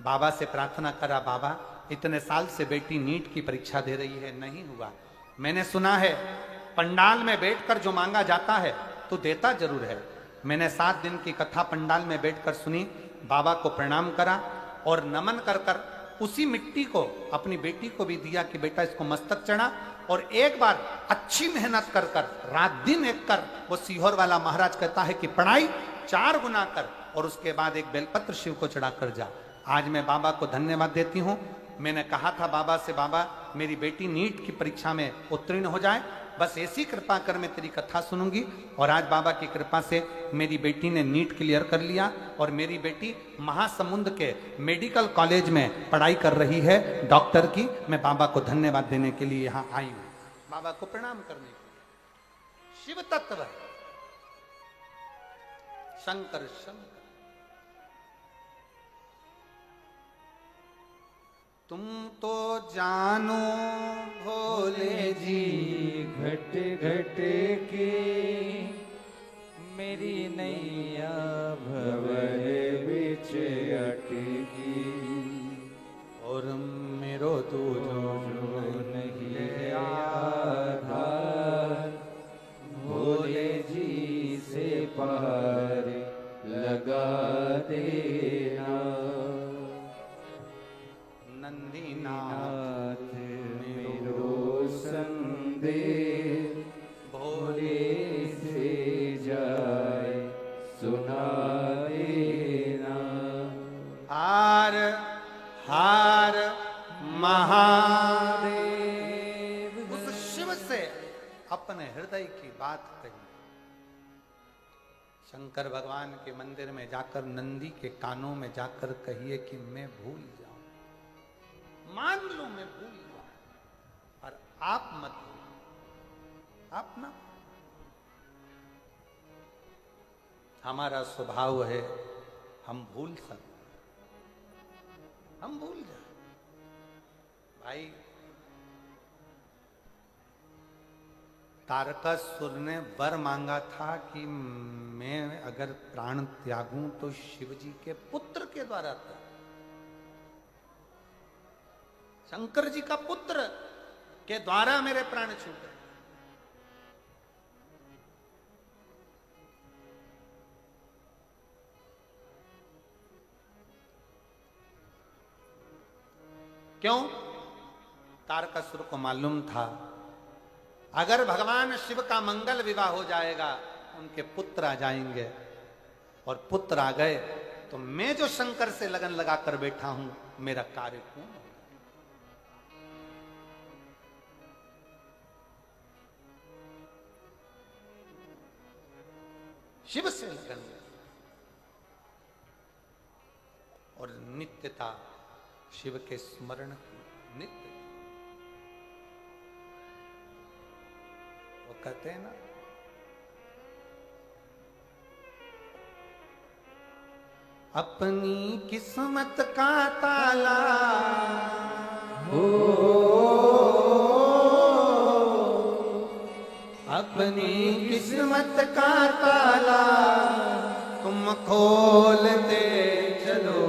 बाबा से प्रार्थना करा, बाबा इतने साल से बेटी नीट की परीक्षा दे रही है, नहीं हुआ। मैंने सुना है पंडाल में बैठकर जो मांगा जाता है तो देता जरूर है। मैंने 7 दिन की कथा पंडाल में बैठकर सुनी, बाबा को प्रणाम करा और नमन कर कर उसी मिट्टी को अपनी बेटी को भी दिया कि बेटा इसको मस्तक चढ़ा और एक बार अच्छी मेहनत कर कर रात दिन 1 कर। वो सीहोर वाला महाराज कहता है कि पढ़ाई 4 गुना कर और उसके बाद एक बेलपत्र शिव को चढ़ा कर जा। आज मैं बाबा को धन्यवाद देती हूँ। मैंने कहा था बाबा से, बाबा मेरी बेटी नीट की परीक्षा में उत्तीर्ण हो जाए, बस ऐसी कृपा कर, मैं तेरी कथा सुनूंगी। और आज बाबा की कृपा से मेरी बेटी ने नीट क्लियर कर लिया और मेरी बेटी महासमुंद के मेडिकल कॉलेज में पढ़ाई कर रही है डॉक्टर की। मैं बाबा को धन्यवाद देने के लिए यहाँ आई हूँ, बाबा को प्रणाम करने के लिए। शिव तत्व है, शंकर शंकर। तुम तो जानो भोले जी घट घट के मेरी नैया भंवर बिच अटकी और मेरो तू जो नहीं आधार भोले जी से पार लगा देना। नंदीनाथ मेरो संदेश भोले से जाए सुना देना। हार हार महादेव। उस शिव से अपने हृदय की बात कही। शंकर भगवान के मंदिर में जाकर नंदी के कानों में जाकर कहिए कि मैं भूल जाऊं, मान लो मैं भूल जाऊं, और आप मत भूलो। आप ना, हमारा स्वभाव है हम भूल सकते, हम भूल जाए। भाई तारकासुर ने वर मांगा था कि मैं अगर प्राण त्यागूं तो शिव जी के पुत्र के द्वारा था। शंकर जी का पुत्र के द्वारा मेरे प्राण छूटे। क्यों? तारकासुर को मालूम था अगर भगवान शिव का मंगल विवाह हो जाएगा उनके पुत्र आ जाएंगे, और पुत्र आ गए तो मैं जो शंकर से लगन लगाकर बैठा हूं मेरा कार्य पूर्ण होगा। शिव से लगन और नित्यता शिव के स्मरण की नित्य। वो कहते हैं ना, अपनी किस्मत का ताला हो, अपनी किस्मत का ताला तुम खोलते चलो।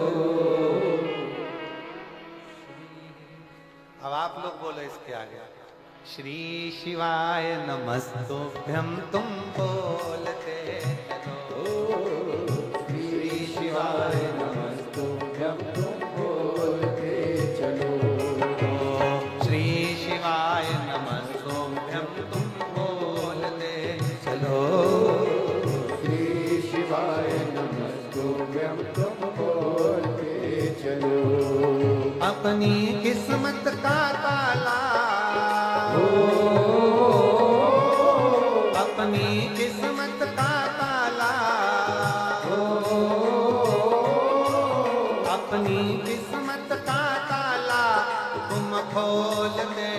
अब आप लोग बोलो इसके आगे, श्री शिवाय नमस्तुभ्यं तुम बोलते चलो। श्री शिवाय नमस्तुभ्यं तुम बोलते चलो। श्री शिवाय नमस्तुभ्यं तुम बोलते चलो। श्री शिवाय नमस्तुभ्यं तुम बोलते चलो। अपनी किस्मत का ताला हो, अपनी किस्मत का ताला हो, अपनी किस्मत का ताला तुम खोल के